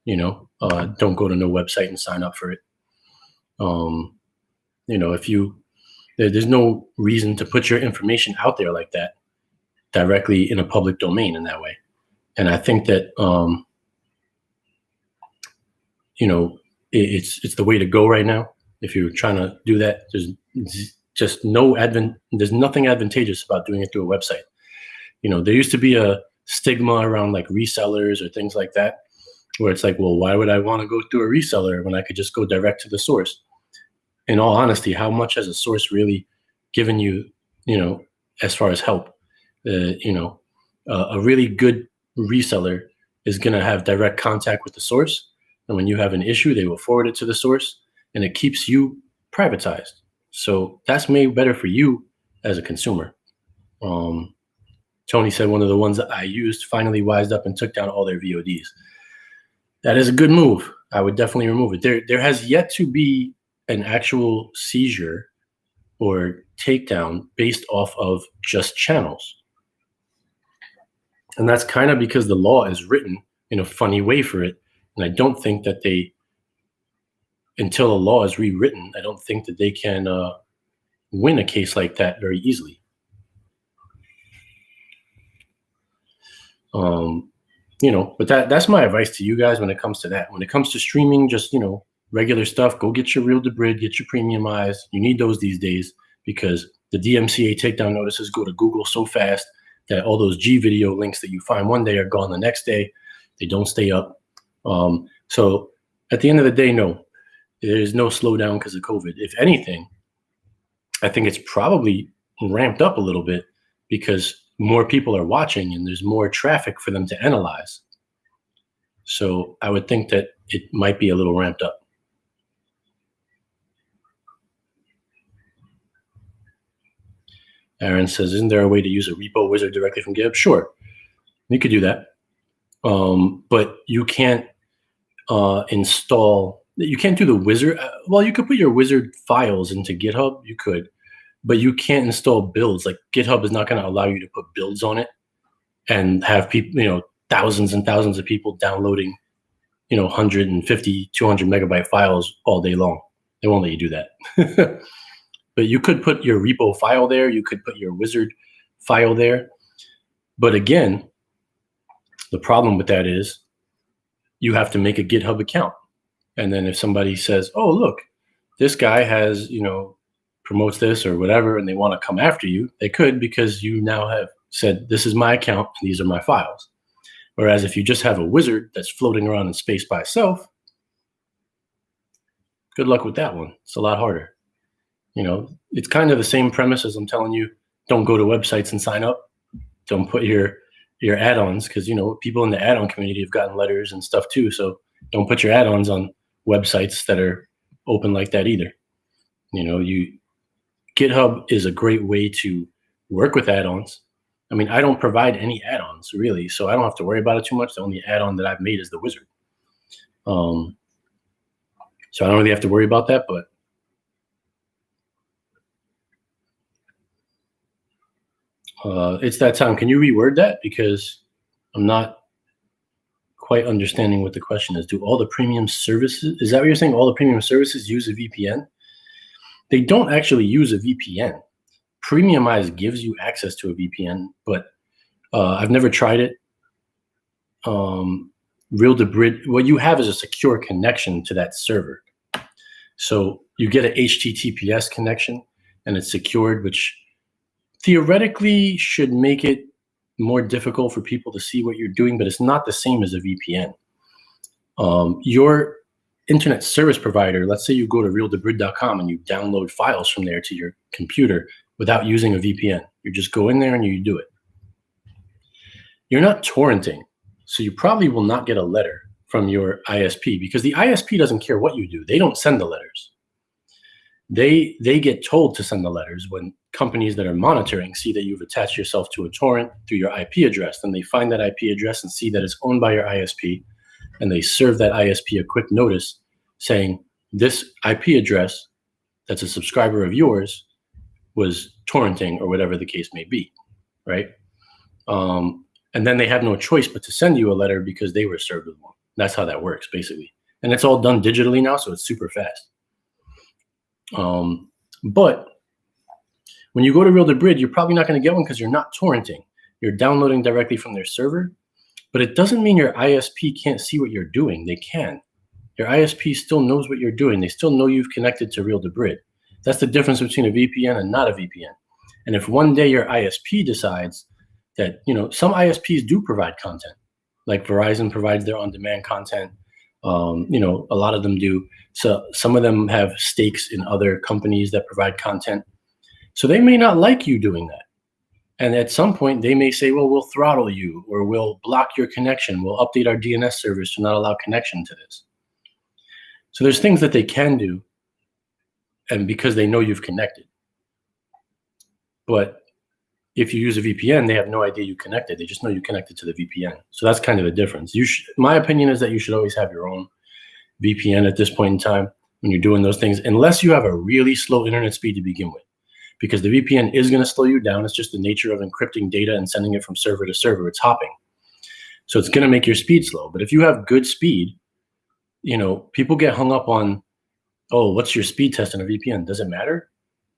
Speaker 1: Don't go to no website and sign up for it. There's no reason to put your information out there like that directly in a public domain in that way. And I think that, it's the way to go right now. If you're trying to do that, there's just there's nothing advantageous about doing it through a website. There used to be a stigma around like resellers or things like that, where it's like, well, why would I want to go through a reseller when I could just go direct to the source? In all honesty, how much has a source really given you, as far as help? A really good reseller is going to have direct contact with the source. And when you have an issue, they will forward it to the source, and it keeps you privatized. So that's made better for you as a consumer. Tony said one of the ones that I used finally wised up and took down all their VODs. That is a good move. I would definitely remove it. There has yet to be an actual seizure or takedown based off of just channels. And that's kind of because the law is written in a funny way for it. And I don't think that until a law is rewritten, I don't think that they can win a case like that very easily. But that's my advice to you guys when it comes to that. When it comes to streaming, just, regular stuff, go get your real debrid, get your premium eyes. You need those these days because the DMCA takedown notices go to Google so fast that all those G video links that you find one day are gone the next day. They don't stay up. So at the end of the day, no, there's no slowdown because of COVID. If anything, I think it's probably ramped up a little bit because more people are watching and there's more traffic for them to analyze. So I would think that it might be a little ramped up. Aaron says, isn't there a way to use a repo wizard directly from GitHub? Sure, you could do that. But you can't you can't do the wizard. Well, you could put your wizard files into GitHub. You could, but you can't install builds. Like GitHub is not going to allow you to put builds on it. and have people, thousands and thousands of people downloading, 150, 200 megabyte files all day long. They won't let you do that. But you could put your repo file there. You could put your wizard file there. But again, the problem with that is you have to make a GitHub account. And then if somebody says, oh, look, this guy has, promotes this or whatever, and they want to come after you, they could, because you now have said, this is my account, and these are my files. Whereas if you just have a wizard that's floating around in space by itself, good luck with that one. It's a lot harder. It's kind of the same premise as I'm telling you, don't go to websites and sign up. Don't put your add-ons, because, people in the add-on community have gotten letters and stuff too. So don't put your add-ons on websites that are open like that either. GitHub is a great way to work with add-ons. I mean, I don't provide any add-ons really, so I don't have to worry about it too much. The only add-on that I've made is the wizard. So I don't really have to worry about that, but it's that time. Can you reword that? Because I'm not quite understanding what the question is. Do all the premium services, is that what you're saying? All the premium services use a VPN? They don't actually use a VPN. Premiumize gives you access to a VPN, but I've never tried it. Real Debrid, what you have is a secure connection to that server. So you get an HTTPS connection and it's secured, which theoretically should make it more difficult for people to see what you're doing, but it's not the same as a VPN. Your internet service provider, let's say you go to realdebrid.com and you download files from there to your computer without using a VPN. You just go in there and you do it. You're not torrenting, so you probably will not get a letter from your ISP, because the ISP doesn't care what you do. They don't send the letters. They get told to send the letters when companies that are monitoring see that you've attached yourself to a torrent through your IP address. Then they find that IP address and see that it's owned by your ISP, and they serve that ISP a quick notice saying this IP address that's a subscriber of yours was torrenting, or whatever the case may be, right? And then they have no choice but to send you a letter because they were served with one. That's how that works, basically. And it's all done digitally now, so it's super fast. But when you go to Real Debrid, you're probably not going to get one because you're not torrenting. You're downloading directly from their server, but it doesn't mean your ISP can't see what you're doing. They can. Your ISP still knows what you're doing. They still know you've connected to Real Debrid. That's the difference between a VPN and not a VPN. And if one day your ISP decides that, some ISPs do provide content, like Verizon provides their on-demand content. A lot of them do. So some of them have stakes in other companies that provide content. So they may not like you doing that. And at some point they may say, well, we'll throttle you, or we'll block your connection. We'll update our DNS servers to not allow connection to this. So there's things that they can do, and because they know you've connected. But if you use a VPN, they have no idea you connected. They just know you connected to the VPN. So that's kind of the difference. My opinion is that you should always have your own VPN at this point in time when you're doing those things, unless you have a really slow internet speed to begin with, because the VPN is going to slow you down. It's just the nature of encrypting data and sending it from server to server. It's hopping. So it's going to make your speed slow. But if you have good speed, people get hung up on, oh, what's your speed test on a VPN? Does it matter?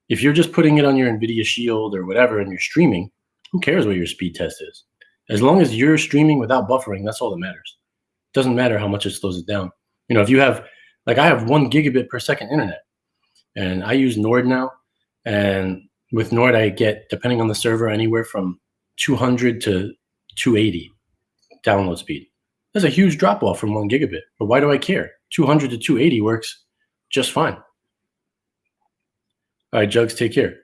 Speaker 1: If you're just putting it on your NVIDIA Shield or whatever and you're streaming, who cares what your speed test is? As long as you're streaming without buffering, that's all that matters. It doesn't matter how much it slows it down. If you have, like I have 1 gigabit per second internet, and I use Nord now. And with Nord, I get, depending on the server, anywhere from 200 to 280 download speed. That's a huge drop off from 1 gigabit. But why do I care? 200 to 280 works just fine. All right, Jugs, take care.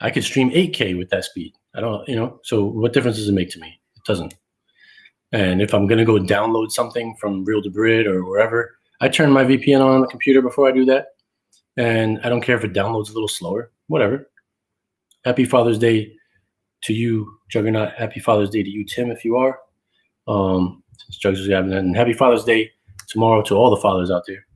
Speaker 1: I could stream 8K with that speed. I don't, so what difference does it make to me? It doesn't. And if I'm going to go download something from Real Debrid or wherever, I turn my VPN on the computer before I do that. And I don't care if it downloads a little slower, whatever. Happy Father's Day to you, Juggernaut. Happy Father's Day to you, Tim, if you are. Since Jugs is having that. And happy Father's Day tomorrow to all the fathers out there.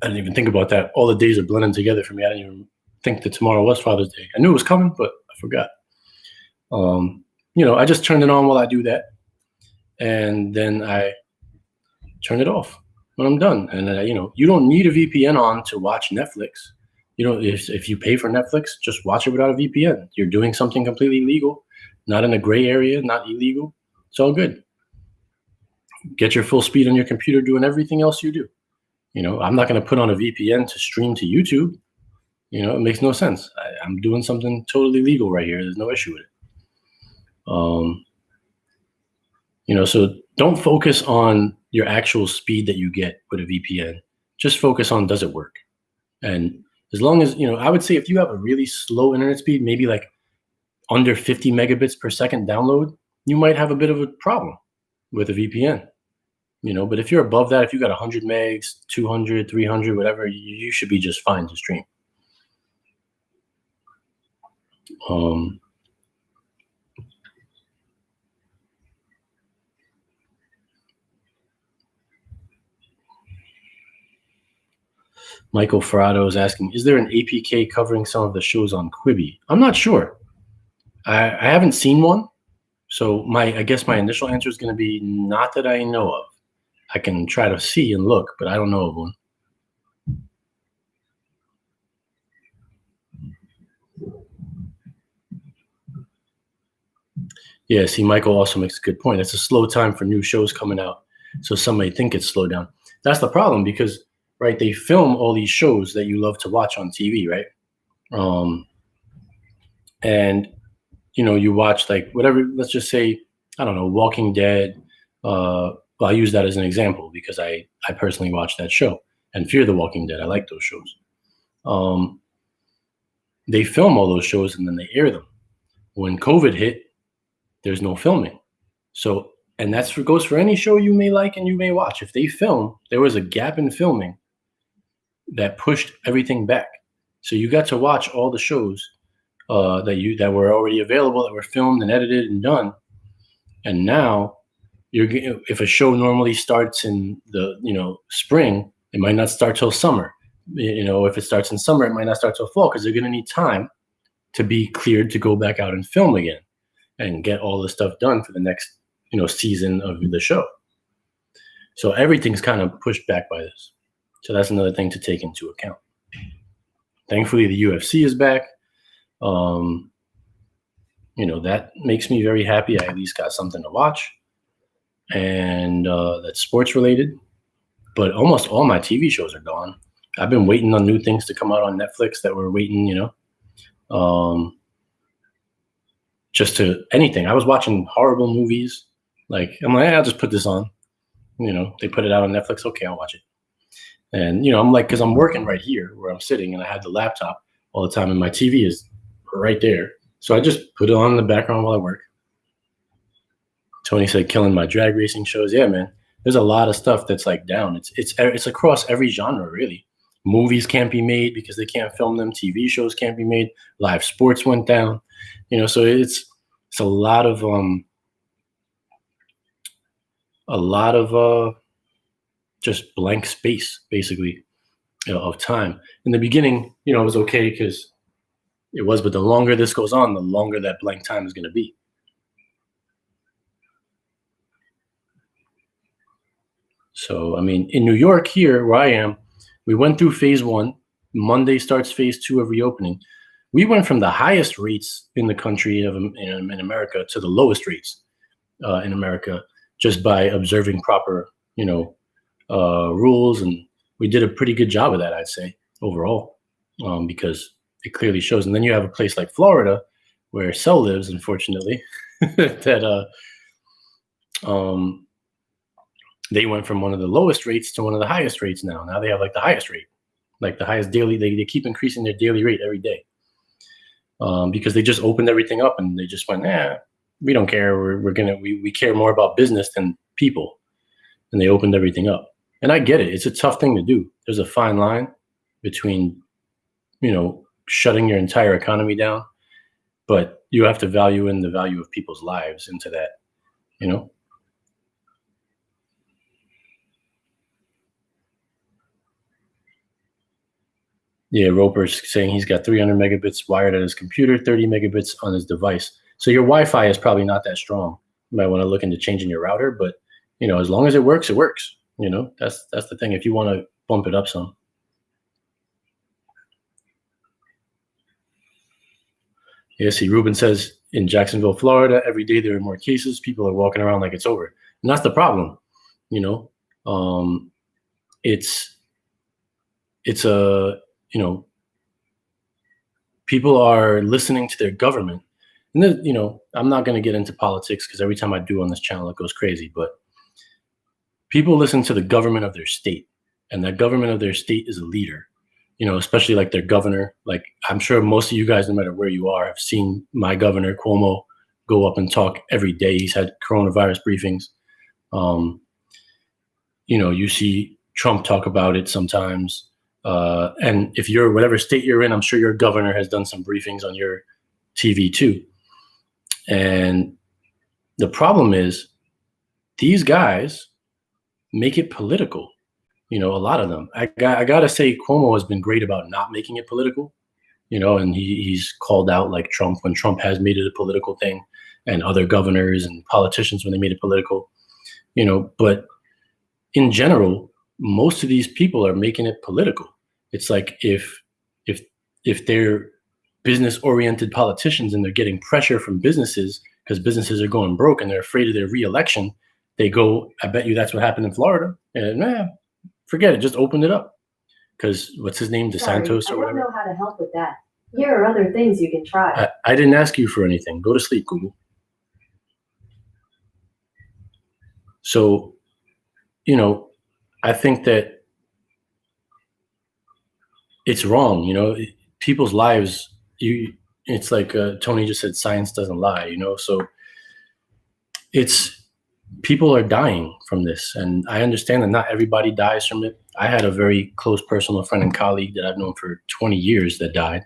Speaker 1: I didn't even think about that. All the days are blending together for me. I didn't even think that tomorrow was Father's Day. I knew it was coming, but I forgot. I just turn it on while I do that, and then I turn it off when I'm done. And you don't need a VPN on to watch Netflix. If you pay for Netflix, just watch it without a VPN. You're doing something completely legal, not in a gray area, not illegal. It's all good. Get your full speed on your computer doing everything else you do. I'm not going to put on a VPN to stream to YouTube. It makes no sense. I'm doing something totally legal right here. There's no issue with it. So don't focus on your actual speed that you get with a VPN. Just focus on, does it work? And as long as, I would say if you have a really slow internet speed, maybe like under 50 megabits per second download, you might have a bit of a problem with a VPN. But if you're above that, if you got 100 megs, 200, 300, whatever, you should be just fine to stream. Michael Ferrado is asking, is there an APK covering some of the shows on Kwibi? I'm not sure. I haven't seen one. So I guess my initial answer is going to be not that I know of. I can try to see and look, but I don't know of one. Yeah, see, Michael also makes a good point. It's a slow time for new shows coming out. So some may think it's slowed down. That's the problem because, right, they film all these shows that you love to watch on TV, right? And, you watch like whatever, let's just say, I don't know, Walking Dead. Well, I use that as an example because I personally watch that show, and Fear the Walking Dead. I like those shows. They film all those shows and then they air them. When COVID hit, there's no filming. So, and goes for any show you may like and you may watch. If they film, there was a gap in filming that pushed everything back. So you got to watch all the shows that were already available, that were filmed and edited and done. And now if a show normally starts in the spring, it might not start till summer. If it starts in summer, it might not start till fall because they're going to need time to be cleared to go back out and film again and get all the stuff done for the next season of the show. So everything's kind of pushed back by this. So that's another thing to take into account. Thankfully, the UFC is back. That makes me very happy. I at least got something to watch, and that's sports related. But almost all my TV shows are gone. I've been waiting on new things to come out on Netflix that were waiting, just to anything. I was watching horrible movies. Like, I'm like, I'll just put this on. They put it out on Netflix. Okay, I'll watch it. And, I'm like, because I'm working right here where I'm sitting and I have the laptop all the time and my TV is right there. So I just put it on in the background while I work. Tony said, killing my drag racing shows. Yeah, man. There's a lot of stuff that's like down. It's across every genre, really. Movies can't be made because they can't film them. TV shows can't be made. Live sports went down. So it's a lot of just blank space, basically, of time. In the beginning, it was okay because it was, but the longer this goes on, the longer that blank time is going to be. So, I mean, in New York here, where I am, we went through phase 1. Monday starts phase 2 of reopening. We went from the highest rates in the country in America to the lowest rates in America just by observing proper, rules. And we did a pretty good job of that, I'd say, overall, because it clearly shows. And then you have a place like Florida where Cell lives, unfortunately, that they went from one of the lowest rates to one of the highest rates now. Now they have like the highest rate, like the highest daily. They keep increasing their daily rate every day because they just opened everything up and they just went, we don't care. We care more about business than people. And they opened everything up. And I get it. It's a tough thing to do. There's a fine line between, shutting your entire economy down, but you have to value in the value of people's lives into that, Yeah, Roper's saying he's got 300 megabits wired at his computer, 30 megabits on his device. So your Wi-Fi is probably not that strong. You might want to look into changing your router, but as long as it works, it works. That's the thing. If you want to bump it up some. Yeah, see, Ruben says in Jacksonville, Florida, every day there are more cases. People are walking around like it's over. And that's the problem. It's a, people are listening to their government. And then, I'm not going to get into politics because every time I do on this channel, it goes crazy. But people listen to the government of their state, and that government of their state is a leader. Especially like their governor. Like I'm sure most of you guys, no matter where you are, have seen my governor Cuomo go up and talk every day. He's had coronavirus briefings. You see Trump talk about it sometimes. And if you're whatever state you're in, I'm sure your governor has done some briefings on your TV too. And the problem is these guys make it political. A lot of them. I gotta say, Cuomo has been great about not making it political. And he's called out like Trump when Trump has made it a political thing, and other governors and politicians when they made it political. But in general, most of these people are making it political. It's like if they're business-oriented politicians and they're getting pressure from businesses because businesses are going broke and they're afraid of their reelection, they go, I bet you that's what happened in Florida. And forget it, just open it up. Because what's his name, DeSantis or whatever?
Speaker 2: I don't know how to help with that. Here are other things you can try.
Speaker 1: I didn't ask you for anything. Go to sleep, Google. So, I think that it's wrong. People's lives, it's like Tony just said, science doesn't lie, so people are dying from this. And I understand that not everybody dies from it. I had a very close personal friend and colleague that I've known for 20 years that died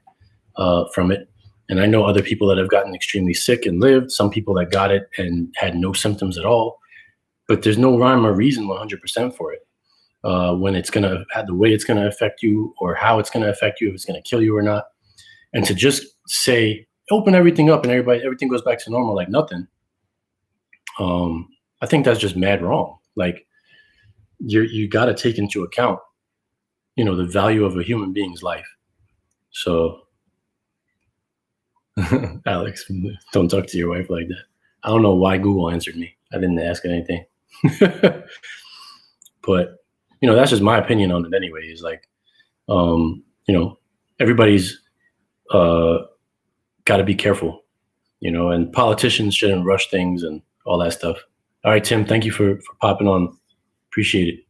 Speaker 1: from it. And I know other people that have gotten extremely sick and lived, some people that got it and had no symptoms at all. But there's no rhyme or reason 100% for it. When it's going to have the way it's going to affect you or how it's going to affect you, if it's going to kill you or not. And to just say, open everything up and everything goes back to normal like nothing. I think that's just mad wrong. Like you got to take into account, the value of a human being's life. So Alex, don't talk to your wife like that. I don't know why Google answered me. I didn't ask anything. But that's just my opinion on it anyway. Is like, everybody's got to be careful, and politicians shouldn't rush things and all that stuff. All right, Tim, thank you for popping on. Appreciate it.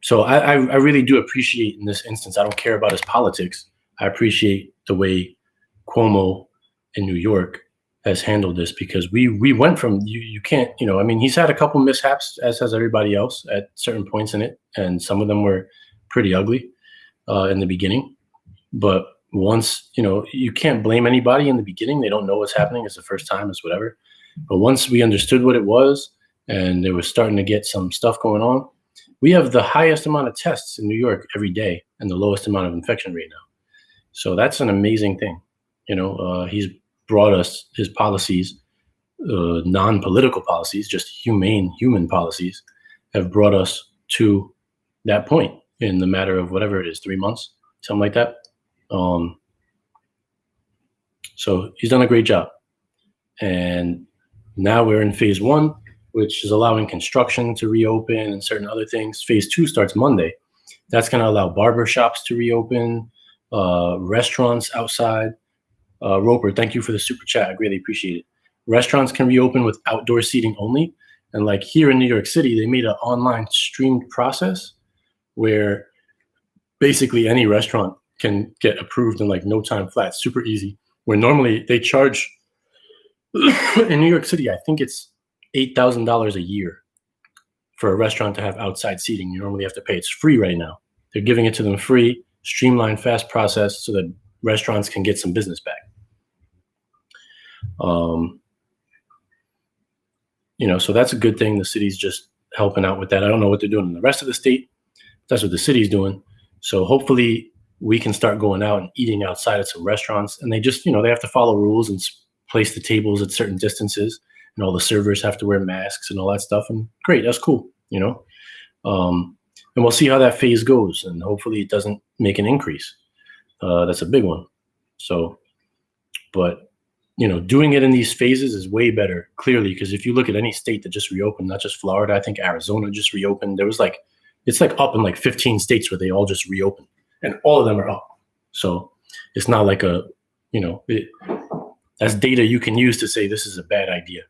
Speaker 1: So I really do appreciate in this instance, I don't care about his politics. I appreciate the way Cuomo in New York has handled this, because we went from you can't, he's had a couple mishaps, as has everybody else at certain points in it. And some of them were pretty ugly in the beginning. But once, you can't blame anybody in the beginning. They don't know what's happening. It's the first time, it's whatever. But once we understood what it was and they were starting to get some stuff going on, we have the highest amount of tests in New York every day and the lowest amount of infection rate now. So that's an amazing thing. He's brought us his policies, non-political policies, just human policies, have brought us to that point in the matter of whatever it is, 3 months, something like that. So he's done a great job. And now we're in phase 1, which is allowing construction to reopen and certain other things. Phase 2 starts Monday. That's going to allow barber shops to reopen, restaurants outside. Roper, thank you for the super chat. I greatly appreciate it. Restaurants can reopen with outdoor seating only. And like here in New York City, they made an online streamed process where basically any restaurant can get approved in like no time flat, super easy. Where normally they charge in New York City, I think it's $8,000 a year for a restaurant to have outside seating. You normally have to pay. It's free right now. They're giving it to them free, streamlined, fast process so that restaurants can get some business back. So that's a good thing. The city's just helping out with that. I don't know what they're doing in the rest of the state. That's what the city's doing. So hopefully we can start going out and eating outside at some restaurants, and they just, they have to follow rules and place the tables at certain distances, and all the servers have to wear masks and all that stuff. And great, that's cool, and we'll see how that phase goes, and hopefully it doesn't make an increase. That's a big one. So, but doing it in these phases is way better, clearly, because if you look at any state that just reopened, not just Florida, I think Arizona just reopened. There was it's up in 15 states where they all just reopened, and all of them are up. So it's not like that's data you can use to say this is a bad idea.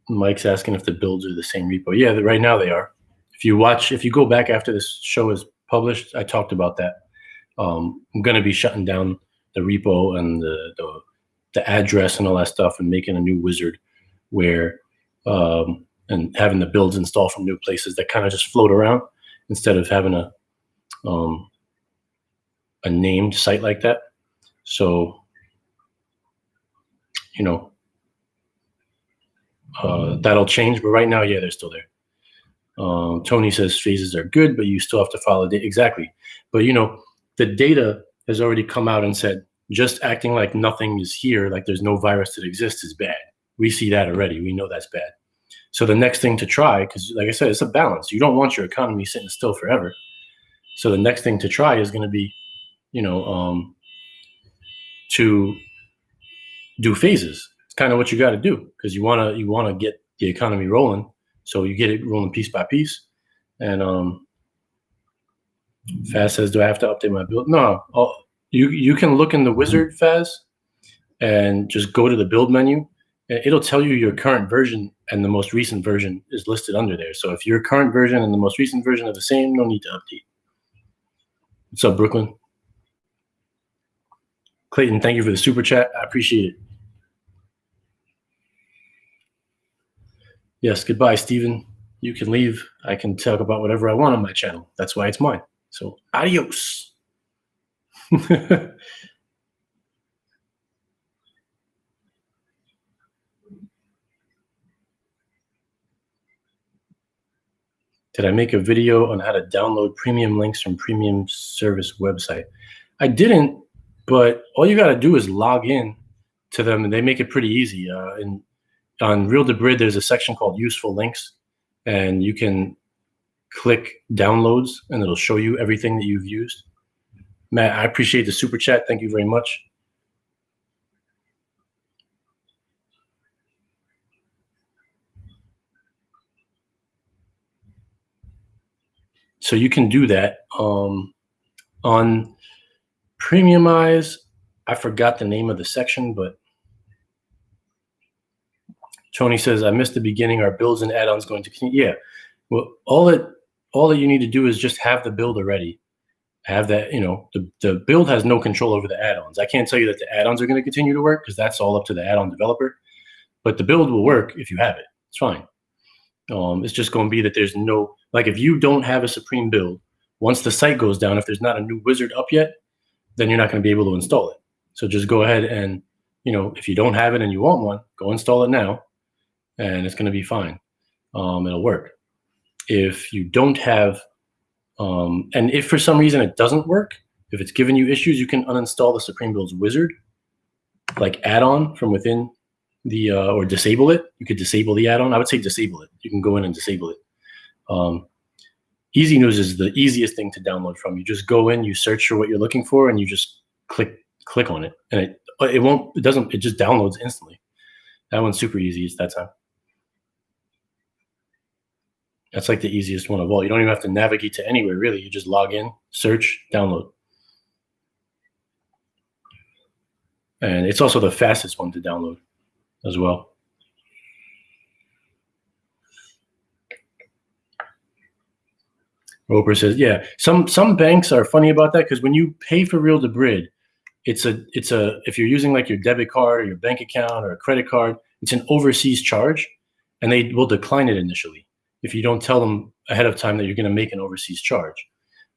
Speaker 1: Mike's asking if the builds are the same repo. Yeah, right now they are. If you go back after this show is published, I talked about that. I'm going to be shutting down the repo and the address and all that stuff, and making a new wizard where and having the builds installed from new places that kind of just float around instead of having a named site like that. So that'll change, but right now, yeah, they're still there. Tony says phases are good, but you still have to follow the exactly. But the data has already come out and said just acting like nothing is here, like there's no virus that exists, is bad. We see that already. We know that's bad. So the next thing to try, because like I said, it's a balance. You don't want your economy sitting still forever. So the next thing to try is going to be, to do phases. It's kind of what you got to do, because you want to get the economy rolling. So you get it rolling piece by piece. And Faz says, do I have to update my build? No. You can look in the wizard, Faz, and just go to the build menu. It'll tell you your current version, and the most recent version is listed under there. So if your current version and the most recent version are the same, no need to update. What's up, Brooklyn? Clayton, thank you for the super chat. I appreciate it. Yes, goodbye, Steven. You can leave. I can talk about whatever I want on my channel. That's why it's mine. So, adios. Did I make a video on how to download premium links from premium service website? I didn't, but all you got to do is log in to them, and they make it pretty easy. On Real to Brid, there's a section called Useful Links, and you can click Downloads, and it'll show you everything that you've used. Matt, I appreciate the super chat. Thank you very much. So you can do that. On Premiumize, I forgot the name of the section, but Tony says, I missed the beginning. Are builds and add-ons going to continue? Yeah. Well, all that you need to do is just have the build already. Have that, the build has no control over the add-ons. I can't tell you that the add-ons are going to continue to work, because that's all up to the add-on developer. But the build will work if you have it. It's fine. It's just going to be that there's no, like, if you don't have a Supreme build, once the site goes down, if there's not a new wizard up yet, then you're not going to be able to install it. So just go ahead and, if you don't have it and you want one, go install it now, and it's going to be fine. It'll work. If you don't have, and if for some reason it doesn't work, if it's giving you issues, you can uninstall the Supreme Builds wizard, like add-on from within the, or disable it. You could disable the add-on. I would say disable it. You can go in and disable it. Easy News is the easiest thing to download from. You just go in, you search for what you're looking for, and you just click on it, and it just downloads instantly. That one's super easy. It's that time. That's like the easiest one of all. You don't even have to navigate to anywhere, really. You just log in, search, download. And it's also the fastest one to download as well. Roper says, yeah, some banks are funny about that, because when you pay for Real to Brid, it's a if you're using like your debit card or your bank account or a credit card, it's an overseas charge, and they will decline it initially if you don't tell them ahead of time that you're going to make an overseas charge.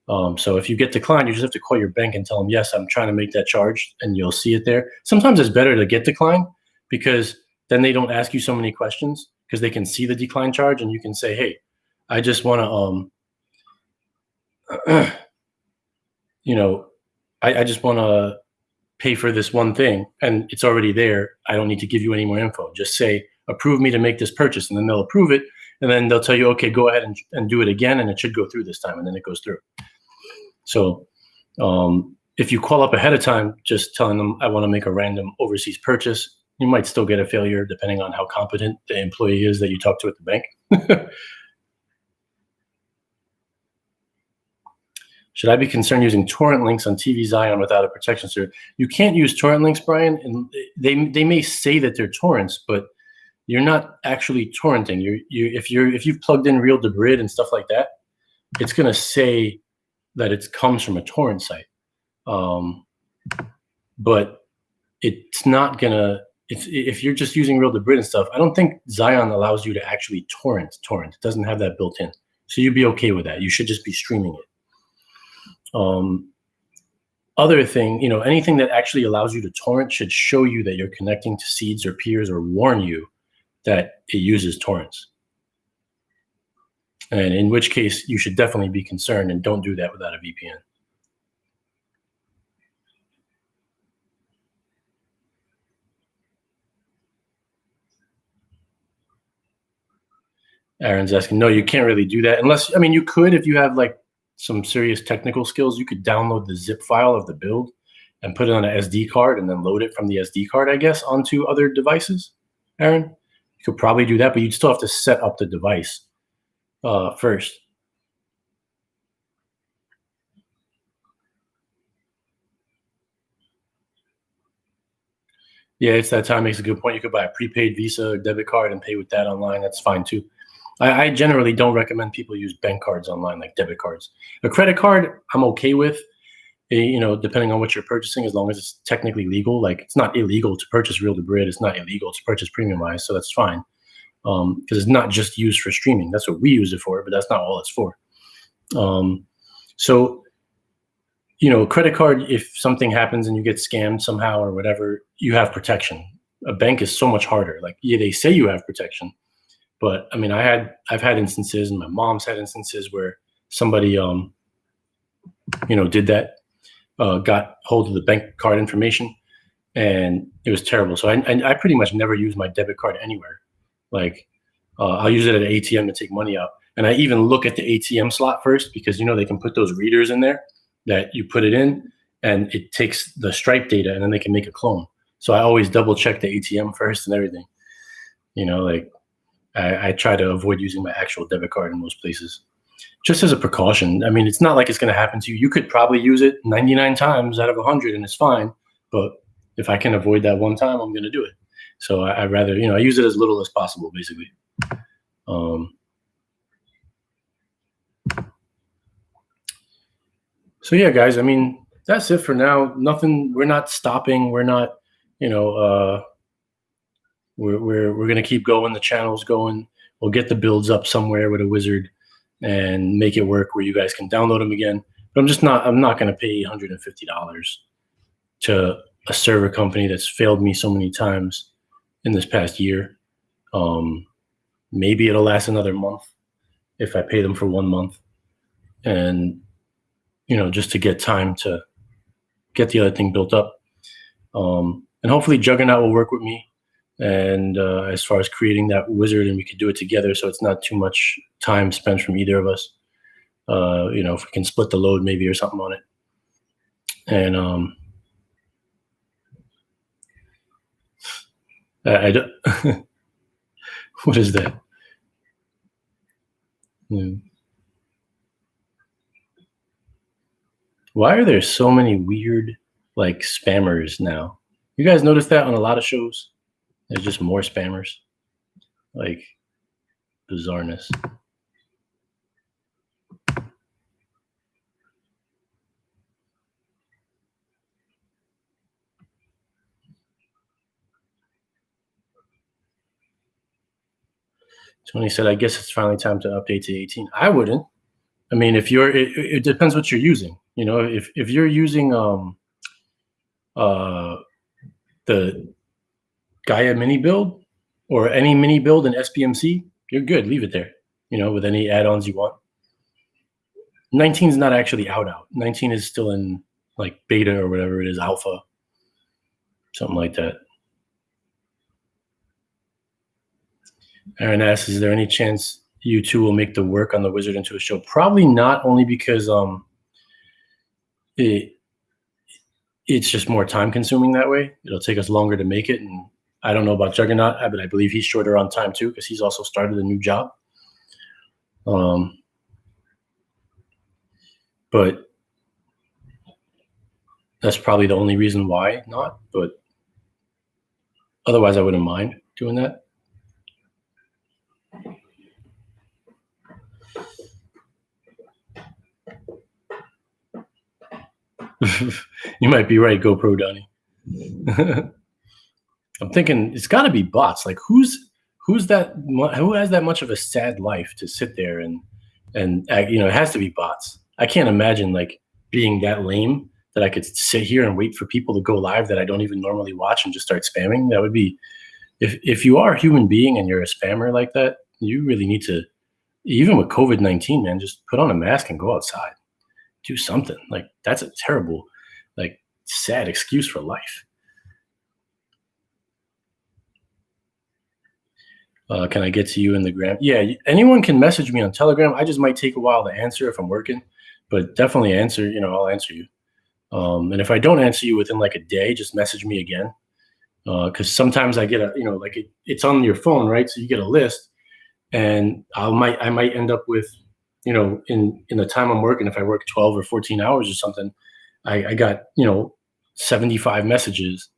Speaker 1: So if you get declined, you just have to call your bank and tell them, yes, I'm trying to make that charge, and you'll see it there. Sometimes it's better to get declined, because then they don't ask you so many questions because they can see the decline charge, and you can say, hey, I just want to, I just want to pay for this one thing, and it's already there. I don't need to give you any more info. Just say, approve me to make this purchase, and then they'll approve it, and then they'll tell you, okay, go ahead and do it again, and it should go through this time, and then it goes through. So if you call up ahead of time, just telling them I want to make a random overseas purchase, you might still get a failure depending on how competent the employee is that you talk to at the bank. Should I be concerned using torrent links on TV Zion without a protection server? You can't use torrent links, Brian, and they may say that they're torrents, but you're not actually torrenting. If you've plugged in Real Debrid and stuff like that, it's gonna say that it comes from a torrent site, but it's not gonna. If you're just using Real Debrid and stuff, I don't think Zion allows you to actually torrent. It doesn't have that built in, so you'd be okay with that. You should just be streaming it. Other thing, anything that actually allows you to torrent should show you that you're connecting to seeds or peers, or warn you that it uses torrents. And in which case, you should definitely be concerned, and don't do that without a VPN. Aaron's asking, no, you can't really do that unless, you could, if you have like some serious technical skills, you could download the zip file of the build and put it on an SD card and then load it from the SD card, I guess, onto other devices. Aaron, you could probably do that, but you'd still have to set up the device first. Yeah, it's that time. Makes a good point. You could buy a prepaid Visa or debit card and pay with that online. That's fine too. I generally don't recommend people use bank cards online, like debit cards. A credit card, I'm okay with, depending on what you're purchasing, as long as it's technically legal. Like, it's not illegal to purchase Real Debrid. It's not illegal to purchase Premiumize, so that's fine. Because it's not just used for streaming. That's what we use it for, but that's not all it's for. So, credit card, if something happens and you get scammed somehow or whatever, you have protection. A bank is so much harder. Like, yeah, they say you have protection, but I've had instances, and my mom's had instances where somebody, did that, got hold of the bank card information, and it was terrible. So I pretty much never use my debit card anywhere. Like, I'll use it at an ATM to take money out, and I even look at the ATM slot first, because they can put those readers in there that you put it in, and it takes the Stripe data, and then they can make a clone. So I always double check the ATM first and everything. I try to avoid using my actual debit card in most places, just as a precaution. It's not like it's going to happen to you. You could probably use it 99 times out of 100 and it's fine. But if I can avoid that one time, I'm going to do it. So I'd rather, I use it as little as possible, basically. So yeah, guys, that's it for now. Nothing, we're not stopping. We're not, we're going to keep going. The channel's going. We'll get the builds up somewhere with a wizard and make it work where you guys can download them again. But I'm not going to pay $150 to a server company that's failed me so many times in this past year. Maybe it'll last another month if I pay them for 1 month, and just to get time to get the other thing built up. And hopefully Juggernaut will work with me, and as far as creating that wizard, and we could do it together, so it's not too much time spent from either of us. If we can split the load maybe or something on it. And I don't what is that? Why are there so many weird, like, spammers now? You guys notice that on a lot of shows? There's just more spammers. Like, bizarreness. Tony said, I guess it's finally time to update to 18. I wouldn't. If it depends what you're using. If you're using the Gaia mini build, or any mini build in SPMC, you're good. Leave it there, with any add-ons you want. 19 is not actually out. 19 is still in like beta or whatever it is, alpha, something like that. Aaron asks, is there any chance you two will make the work on the Wizard into a show? Probably not, only because it's just more time consuming that way. It'll take us longer to make it. And I don't know about Juggernaut, but I believe he's shorter on time too, because he's also started a new job. But that's probably the only reason why not. But otherwise, I wouldn't mind doing that. You might be right, GoPro Donnie. I'm thinking it's got to be bots. Like who has that much of a sad life to sit there and it has to be bots. I can't imagine like being that lame that I could sit here and wait for people to go live that I don't even normally watch and just start spamming. That would be, if you are a human being and you're a spammer like that, you really need to, even with COVID-19, man, just put on a mask and go outside. Do something. Like that's a terrible, like sad excuse for life. Can I get to you in the gram? Yeah, anyone can message me on Telegram. I just might take a while to answer if I'm working, but definitely answer. I'll answer you. And if I don't answer you within like a day, just message me again. Because sometimes I get it's on your phone, right? So you get a list, and I might end up with, in the time I'm working, if I work 12 or 14 hours or something, I got 75 messages,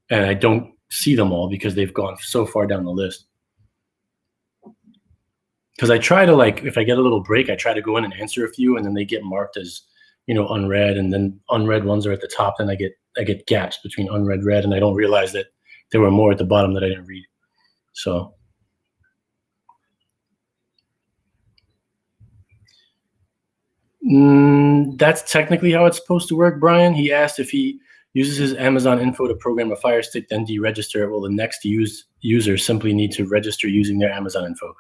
Speaker 1: and I don't see them all because they've gone so far down the list. Because I try to, like, if I get a little break, I try to go in and answer a few, and then they get marked as, unread, and then unread ones are at the top. Then I get gaps between unread, read, and I don't realize that there were more at the bottom that I didn't read. So that's technically how it's supposed to work, Brian. He asked if he uses his Amazon info to program a Fire Stick, then deregister it. Will the next user simply need to register using their Amazon info?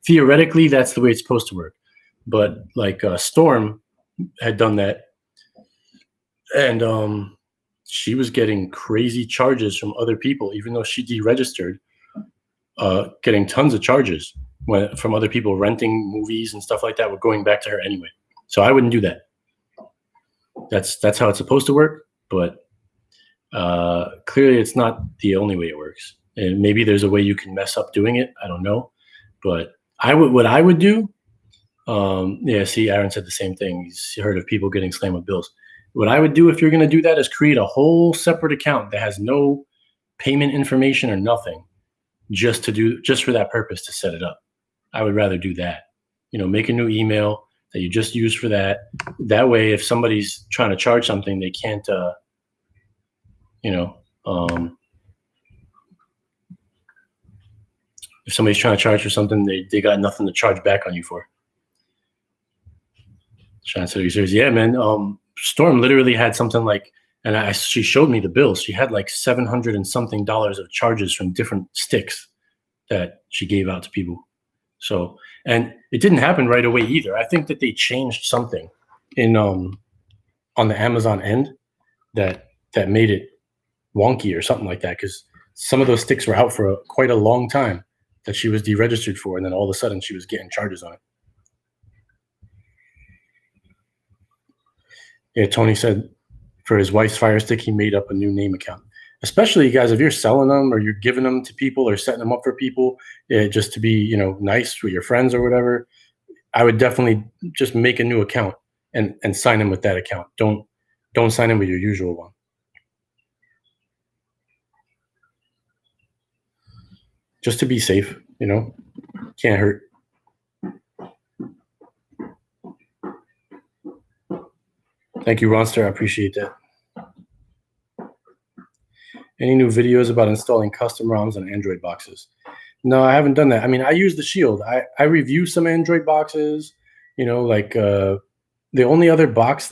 Speaker 1: Theoretically, that's the way it's supposed to work. But like Storm had done that, and she was getting crazy charges from other people, even though she deregistered, getting tons of charges from other people renting movies and stuff like that, were going back to her anyway. So I wouldn't do that. That's how it's supposed to work, but clearly it's not the only way it works. And maybe there's a way you can mess up doing it. I don't know, but what I would do. Yeah, see, Aaron said the same thing. He's heard of people getting slammed with bills. What I would do if you're going to do that is create a whole separate account that has no payment information or nothing, just for that purpose, to set it up. I would rather do that. Make a new email that you just use for that. That way, if somebody's trying to charge something, they can't, if somebody's trying to charge for something, they got nothing to charge back on you for. Transfer says, yeah, man. Storm literally had something like, and she showed me the bills. She had like $700 and something of charges from different sticks that she gave out to people. So, and it didn't happen right away either. I think that they changed something in on the Amazon end that made it wonky or something like that, because some of those sticks were out for quite a long time that she was deregistered for, and then all of a sudden she was getting charges on it. Yeah, Tony said for his wife's Fire Stick, he made up a new name account. Especially, guys, if you're selling them or you're giving them to people or setting them up for people, just to be, nice with your friends or whatever, I would definitely just make a new account and sign in with that account. Don't sign in with your usual one. Just to be safe, can't hurt. Thank you, Ronster. I appreciate that. Any new videos about installing custom ROMs on Android boxes? No, I haven't done that. I mean, I use the Shield. I review some Android boxes, the only other box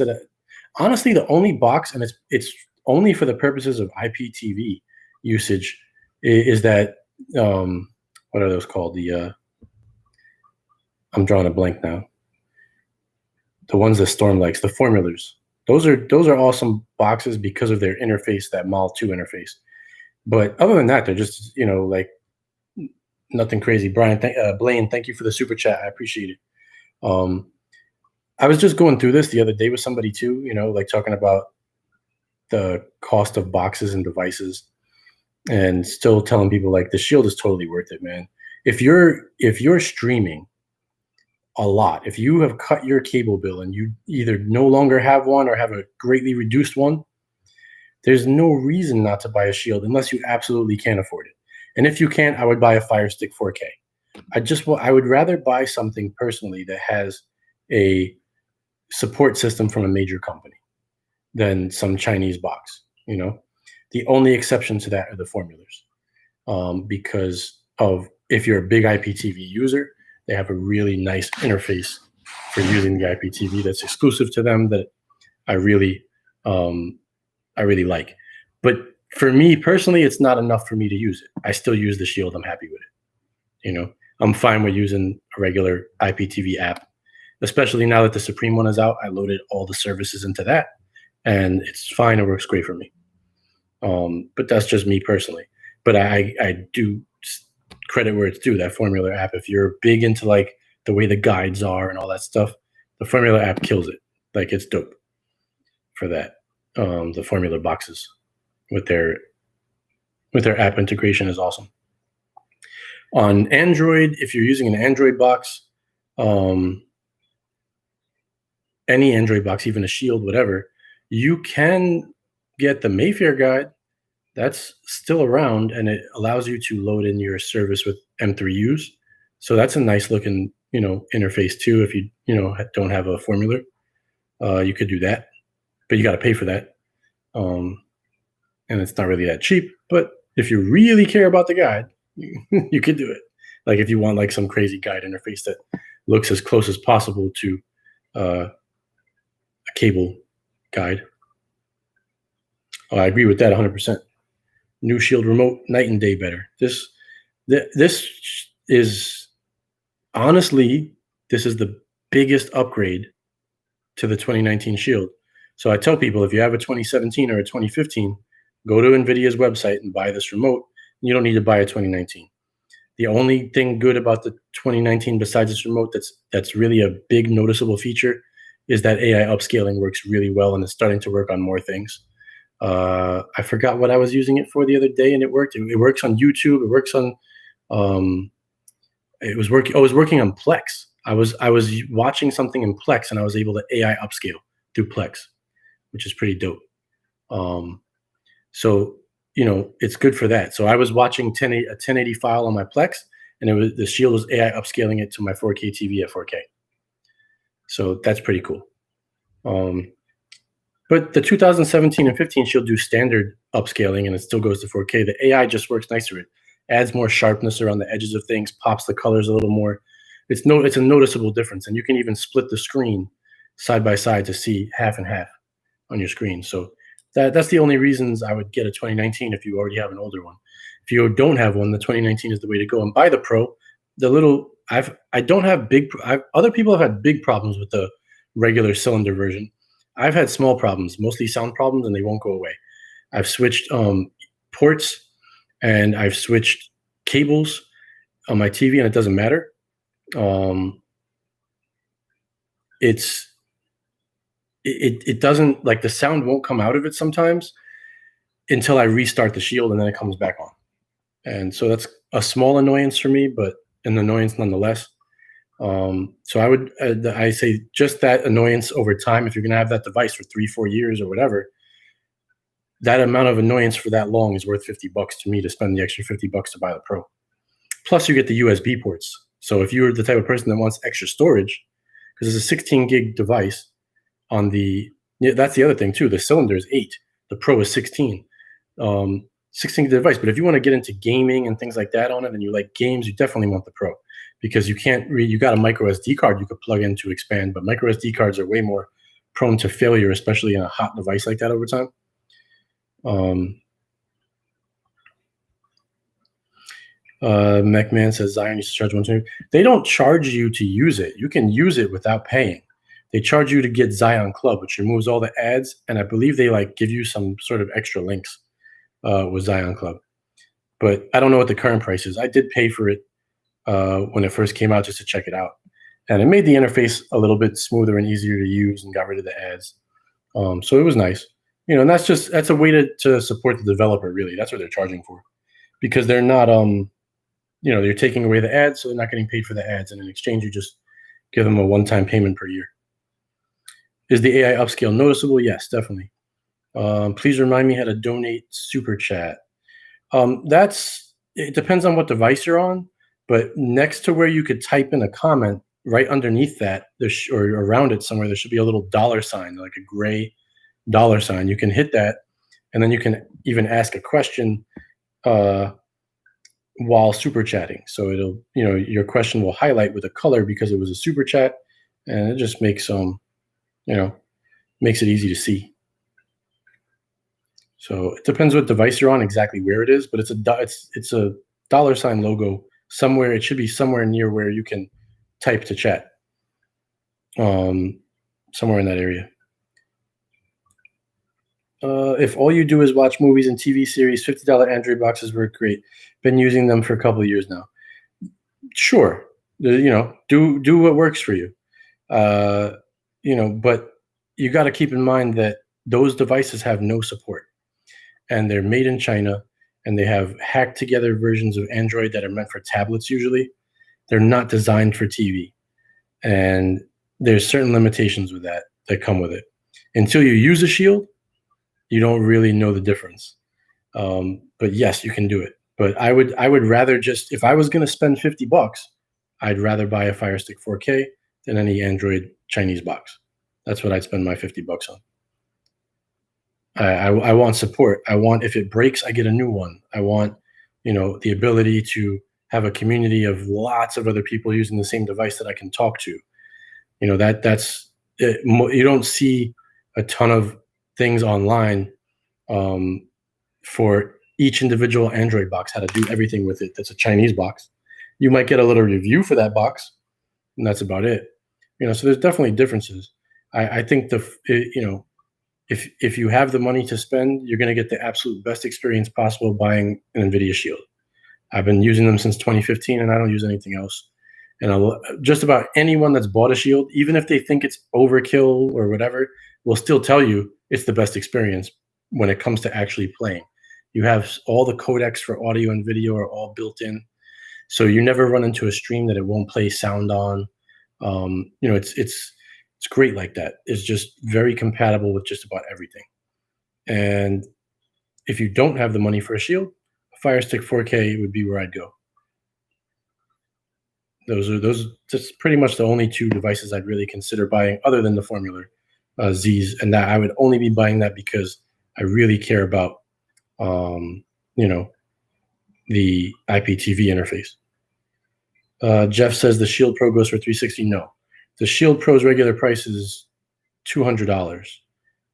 Speaker 1: honestly, the only box, and it's only for the purposes of IPTV usage, is that what are those called? I'm drawing a blank now. The ones that Storm likes, the formulars. Those are awesome boxes because of their interface, that Mol 2 interface. But other than that, they're just, like nothing crazy. Blaine, thank you for the super chat. I appreciate it. I was just going through this the other day with somebody too, like talking about the cost of boxes and devices, and still telling people like the Shield is totally worth it, man. If you're streaming a lot, if you have cut your cable bill and you either no longer have one or have a greatly reduced one, there's no reason not to buy a Shield unless you absolutely can't afford it. And if you can't, I would buy a Fire Stick 4K. I would rather buy something personally that has a support system from a major company than some Chinese box. The only exception to that are the formulas, because of if you're a big IPTV user, they have a really nice interface for using the IPTV that's exclusive to them that I really like. But for me personally, it's not enough for me to use it. I still use the Shield. I'm happy with it. I'm fine with using a regular IPTV app, especially now that the Supreme one is out. I loaded all the services into that, and it's fine. It works great for me. But that's just me personally. But I do credit where it's due, that Formula app. If you're big into like the way the guides are and all that stuff, the Formula app kills it. Like, it's dope for that. The Formula boxes with their app integration is awesome. On Android, if you're using an Android box, any Android box, even a Shield, whatever, you can get the Mayfair guide. That's still around, and it allows you to load in your service with M3Us. So that's a nice looking, interface too. If you, don't have a formula, you could do that, but you got to pay for that. And it's not really that cheap, but if you really care about the guide, you could do it. Like if you want like some crazy guide interface that looks as close as possible to a cable guide. I agree with that 100%. New Shield remote, night and day better. This is honestly, this is the biggest upgrade to the 2019 Shield. So I tell people, if you have a 2017 or a 2015, go to NVIDIA's website and buy this remote. You don't need to buy a 2019. The only thing good about the 2019 besides this remote that's really a big noticeable feature is that AI upscaling works really well, and it's starting to work on more things. I forgot what I was using it for the other day, and it worked. It works on YouTube. It works on. It was working. I was working on Plex. I was watching something in Plex, and I was able to AI upscale through Plex, which is pretty dope. So it's good for that. So I was watching a 1080 file on my Plex, and the Shield was AI upscaling it to my 4K TV at 4K. So that's pretty cool. But the 2017 and 15 Shield do standard upscaling, and it still goes to 4K. The AI just works nicer. It adds more sharpness around the edges of things, pops the colors a little more. It's a noticeable difference, and you can even split the screen side by side to see half and half on your screen. So that's the only reasons I would get a 2019 if you already have an older one. If you don't have one, the 2019 is the way to go. And buy the Pro. I don't have other people have had big problems with the regular cylinder version. I've had small problems, mostly sound problems, and they won't go away. I've switched ports, and I've switched cables on my TV, and it doesn't matter. It doesn't, like, the sound won't come out of it sometimes until I restart the Shield, and then it comes back on. And so that's a small annoyance for me, but an annoyance nonetheless. So I say just that annoyance over time, if you're going to have that device for 3-4 years or whatever, that amount of annoyance for that long is worth $50 to me, to spend the extra $50 to buy the Pro. Plus you get the USB ports. So if you're the type of person that wants extra storage, because it's a 16 gig device that's the other thing too. The cylinder is 8, the Pro is 16. 16 gig device. But if you want to get into gaming and things like that on it, and you like games, you definitely want the Pro, because you got a micro SD card you could plug in to expand, but micro SD cards are way more prone to failure, especially in a hot device like that over time. MechMan says Zion used to charge 120. They don't charge you to use it. You can use it without paying. They charge you to get Zion Club, which removes all the ads, and I believe they like give you some sort of extra links with Zion Club. But I don't know what the current price is. I did pay for it when it first came out just to check it out, and it made the interface a little bit smoother and easier to use and got rid of the ads. So it was nice, and that's a way to support the developer. Really, that's what they're charging for, because they're not you're taking away the ads, so they're not getting paid for the ads, and in exchange, you just give them a one-time payment per year. Is the AI upscale noticeable? Yes, definitely. Please remind me how to donate super chat. It depends on what device you're on, but next to where you could type in a comment, right underneath that, or around it somewhere, there should be a little $sign, like a gray $sign. You can hit that, and then you can even ask a question while super chatting. So it'll, your question will highlight with a color because it was a super chat, and it just makes makes it easy to see. So it depends what device you're on, exactly where it is, but it's a $sign logo somewhere. It should be somewhere near where you can type to chat. Somewhere in that area. If all you do is watch movies and TV series, $50 Android boxes work great. Been using them for a couple of years now. Sure, do what works for you. But you got to keep in mind that those devices have no support, and they're made in China, and they have hacked together versions of Android that are meant for tablets. Usually, they're not designed for TV, and there's certain limitations with that come with it. Until you use a Shield, you don't really know the difference. But yes, you can do it. But I would rather just, if I was going to spend $50, I'd rather buy a Fire Stick 4K than any Android Chinese box. That's what I'd spend my $50 on. I want support. I want, if it breaks, I get a new one. I want, the ability to have a community of lots of other people using the same device that I can talk to. That's it. You don't see a ton of things online for each individual Android box, how to do everything with it. That's a Chinese box. You might get a little review for that box, and that's about it. So there's definitely differences. I think if you have the money to spend, you're going to get the absolute best experience possible buying an NVIDIA Shield. I've been using them since 2015, and I don't use anything else. And just about anyone that's bought a Shield, even if they think it's overkill or whatever, will still tell you it's the best experience when it comes to actually playing. You have all the codecs for audio and video are all built in, so you never run into a stream that it won't play sound on. It's great like that. It's just very compatible with just about everything. And if you don't have the money for a Shield, a Fire Stick 4K would be where I'd go. That's pretty much the only two devices I'd really consider buying, other than the Formula Z's, and that I would only be buying that because I really care about the IPTV interface. Jeff says the Shield Pro goes for $360. No, the Shield Pro's regular price is $200,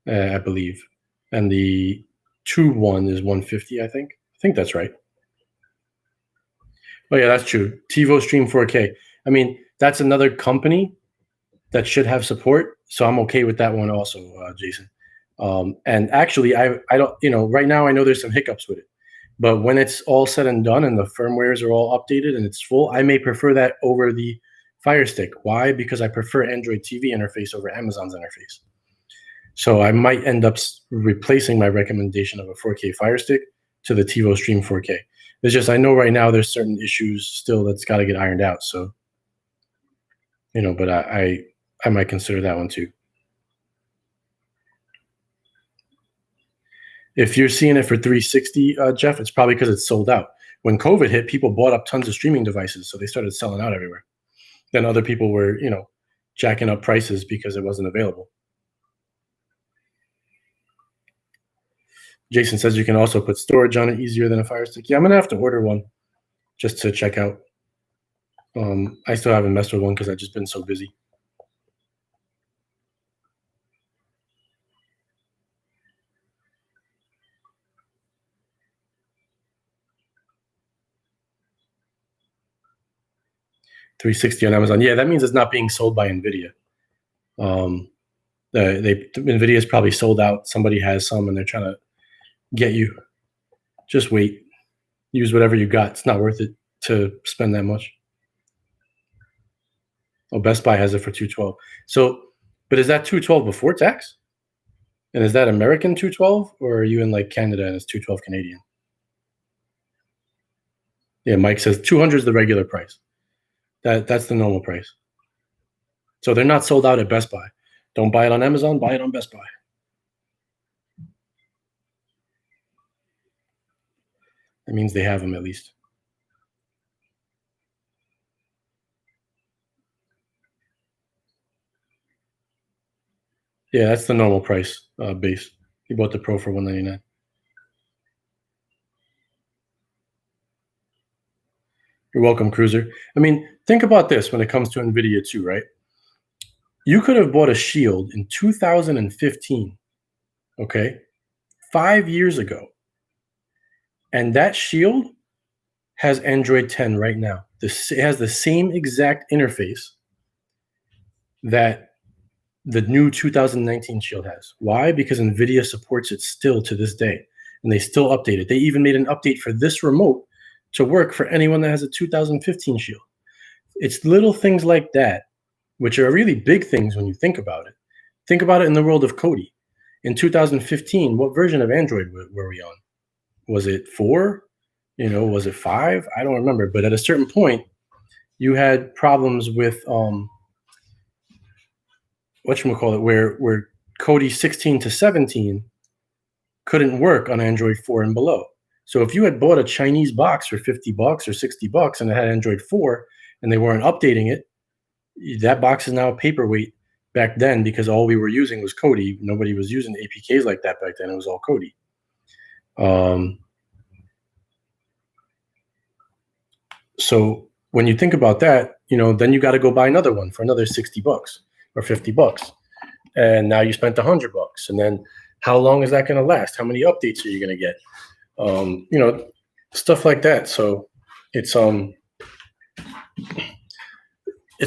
Speaker 1: I believe, and the Tube one is $150. I think that's right. Oh yeah, that's true. TiVo Stream 4K. I mean, that's another company that should have support, so I'm okay with that one also, Jason. And actually, I don't, right now I know there's some hiccups with it, but when it's all said and done and the firmwares are all updated and it's full, I may prefer that over the Fire Stick. Why? Because I prefer Android TV interface over Amazon's interface. So I might end up replacing my recommendation of a 4K Fire Stick to the TiVo Stream 4K. It's just, I know right now there's certain issues still that's got to get ironed out. So, but I might consider that one too. If you're seeing it for $360, Jeff, it's probably because it's sold out. When COVID hit, people bought up tons of streaming devices, so they started selling out everywhere. Then other people were, jacking up prices because it wasn't available. Jason says you can also put storage on it easier than a Fire Stick. Yeah, I'm gonna have to order one just to check out. I still haven't messed with one because I've just been so busy. 360 on Amazon. Yeah, that means it's not being sold by NVIDIA. NVIDIA is probably sold out. Somebody has some, and they're trying to get you. Just wait. Use whatever you got. It's not worth it to spend that much. Oh, Best Buy has it for $212. So, but is that $212 before tax? And is that American $212, or are you in like Canada and it's $212 Canadian? Yeah, Mike says $200 is the regular price. That's the normal price. So they're not sold out at Best Buy. Don't buy it on Amazon, buy it on Best Buy. That means they have them at least. Yeah, that's the normal price base. You bought the Pro for $199. You're welcome, Cruiser. I mean, think about this when it comes to NVIDIA too, right? You could have bought a Shield in 2015, okay, 5 years ago. And that Shield has Android 10 right now. It has the same exact interface that the new 2019 Shield has. Why? Because NVIDIA supports it still to this day, and they still update it. They even made an update for this remote to work for anyone that has a 2015 Shield. It's little things like that, which are really big things when you think about it. Think about it in the world of Kodi. In 2015, what version of Android were we on? Was it 4? Was it 5? I don't remember. But at a certain point, you had problems with where Kodi 16 to 17 couldn't work on Android 4 and below. So if you had bought a Chinese box for $50 or $60 and it had Android 4 and they weren't updating it, that box is now a paperweight back then because all we were using was Kodi. Nobody was using APKs like that back then. It was all Kodi. So when you think about that, then you got to go buy another one for another $60 or $50. And now you spent $100. And then how long is that going to last? How many updates are you going to get? Stuff like that. So it's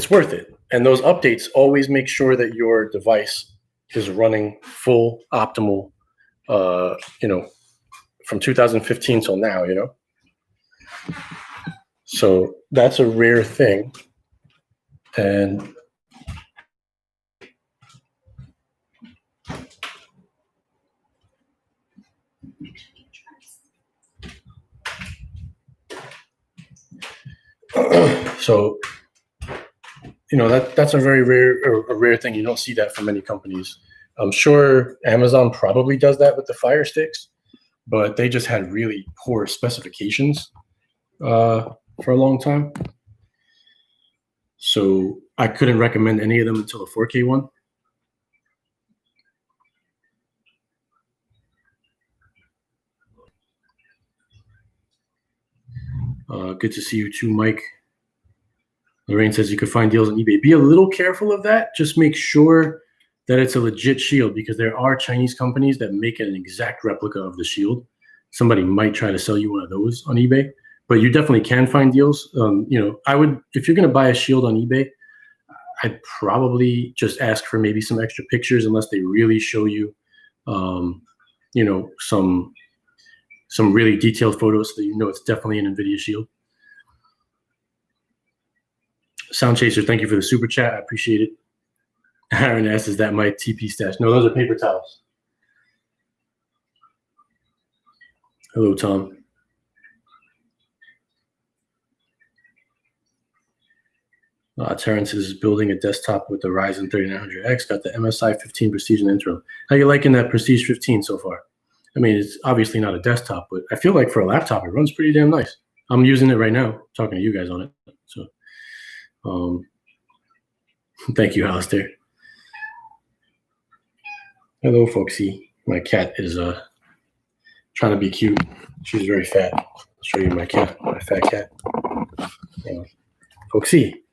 Speaker 1: worth it. And those updates always make sure that your device is running full optimal, from 2015 till now, So that's a rare thing. And so, that's a very rare thing. You don't see that from many companies. I'm sure Amazon probably does that with the Fire Sticks, but they just had really poor specifications for a long time. So I couldn't recommend any of them until the 4K one. Good to see you too, Mike. Lorraine says you could find deals on eBay. Be a little careful of that. Just make sure that it's a legit Shield, because there are Chinese companies that make an exact replica of the Shield. Somebody might try to sell you one of those on eBay, but you definitely can find deals. I would, if you're going to buy a Shield on eBay, I'd probably just ask for maybe some extra pictures, unless they really show you, some really detailed photos so that it's definitely an NVIDIA Shield. Sound Chaser, thank you for the super chat. I appreciate it. Aaron asks, is that my TP stash? No, those are paper towels. Hello, Tom. Terrence is building a desktop with the Ryzen 3900X. Got the MSI 15 Prestige in the intro. How you liking that Prestige 15 so far? I mean, it's obviously not a desktop, but I feel like for a laptop, it runs pretty damn nice. I'm using it right now, talking to you guys on it. So, thank you, Alistair. Hello, Foxy. My cat is trying to be cute. She's very fat. I'll show you my cat, my fat cat. Foxy.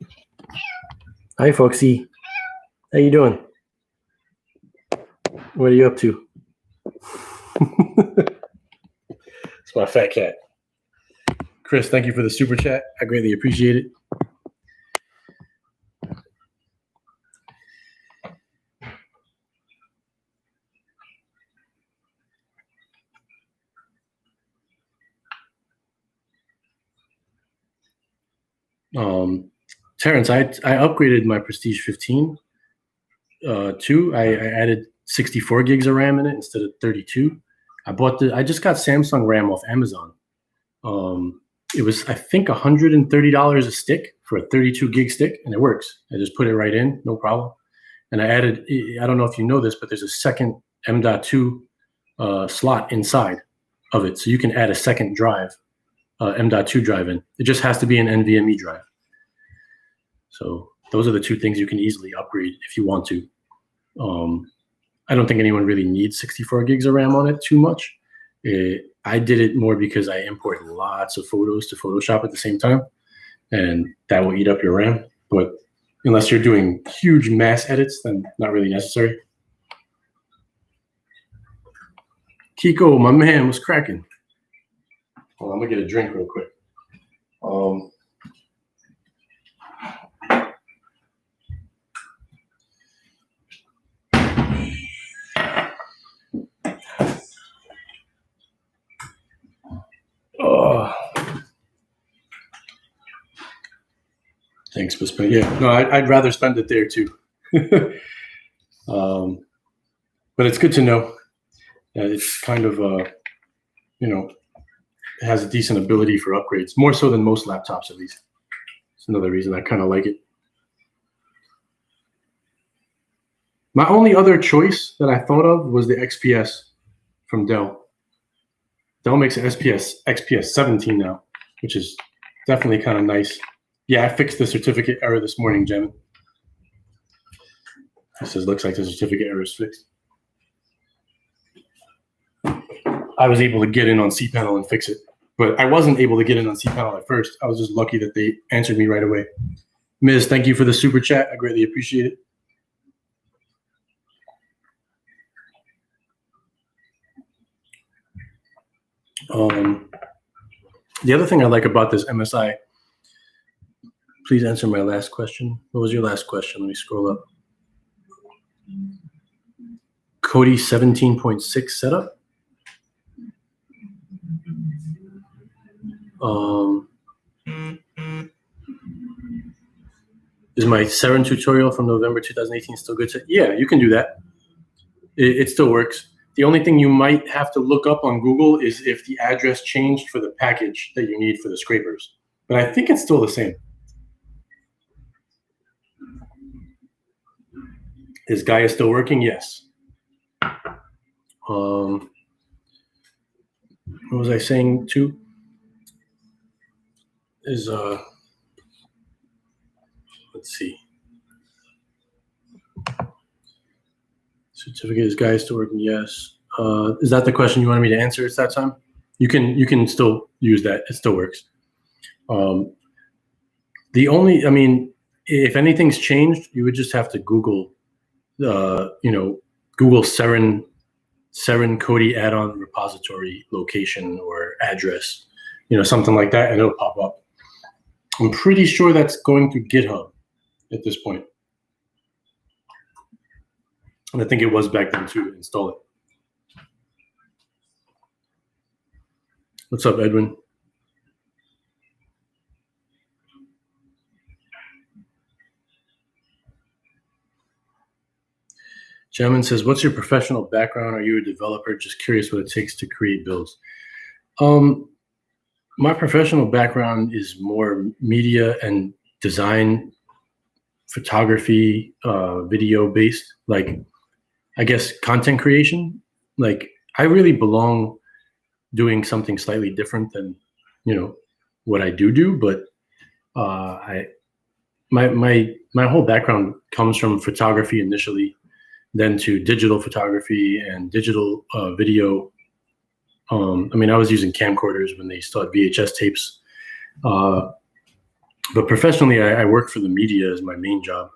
Speaker 1: Hi, Foxy. How you doing? What are you up to? It's my fat cat. Chris, thank you for the super chat. I greatly appreciate it. Terrence, I upgraded my Prestige 15 too. I added 64 gigs of RAM in it instead of 32. I just got Samsung RAM off Amazon. It was, I think, $130 a stick for a 32 gig stick, and it works. I just put it right in, no problem. And I added, I don't know if you know this, but there's a second M.2 slot inside of it. So you can add a second drive, M.2 drive in. It just has to be an NVMe drive. So those are the two things you can easily upgrade if you want to. I don't think anyone really needs 64 gigs of RAM on it too much. I did it more because I import lots of photos to Photoshop at the same time, and that will eat up your RAM. But unless you're doing huge mass edits, then not really necessary. Kiko, my man, what's cracking? Hold on, I'm gonna get a drink real quick. Thanks for spending. Yeah, no, I'd rather spend it there too. But it's good to know that it's kind of, it has a decent ability for upgrades, more so than most laptops at least. It's another reason I kind of like it. My only other choice that I thought of was the XPS from Dell. Dell makes an XPS 17 now, which is definitely kind of nice. Yeah, I fixed the certificate error this morning, Jen. It says, looks like the certificate error is fixed. I was able to get in on cPanel and fix it, but I wasn't able to get in on cPanel at first. I was just lucky that they answered me right away. Ms., thank you for the super chat. I greatly appreciate it. The other thing I like about this MSI, please answer my last question. What was your last question? Let me scroll up. Kodi 17.6 setup. Is my Seren tutorial from November 2018 still good? Yeah, you can do that. It still works. The only thing you might have to look up on Google is if the address changed for the package that you need for the scrapers. But I think it's still the same. Is Gaia still working? Yes. What was I saying too? Is let's see. Certificate is Gaia still working? Yes. Is that the question you wanted me to answer? It's that time. You can still use that. It still works. The only, I mean, if anything's changed, you would just have to Google, Google Seren Kodi add-on repository location or address, something like that, and it'll pop up. I'm pretty sure that's going to GitHub at this point. And I think it was back then too to install it. What's up, Edwin? Gentleman says, what's your professional background? Are you a developer? Just curious what it takes to create builds. My professional background is more media and design, photography, video based, like, I guess, content creation. Like, I really belong doing something slightly different than, what I do, but my whole background comes from photography initially, then to digital photography and digital video. I was using camcorders when they still had VHS tapes. But professionally, I work for the media as my main job.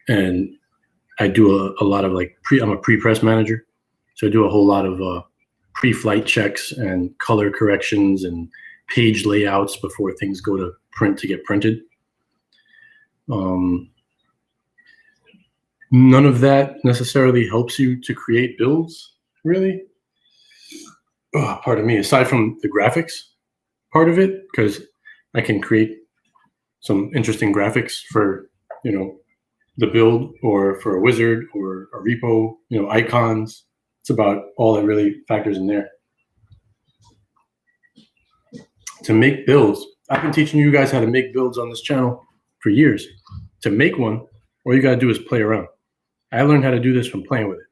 Speaker 1: And I do a lot of I'm a pre-press manager. So I do a whole lot of pre-flight checks and color corrections and page layouts before things go to print to get printed. None of that necessarily helps you to create builds, really. Pardon me, aside from the graphics part of it, because I can create some interesting graphics for, the build, or for a wizard or a repo, icons. It's about all that really factors in there. To make builds, I've been teaching you guys how to make builds on this channel for years. To make one, all you gotta do is play around. I learned how to do this from playing with it.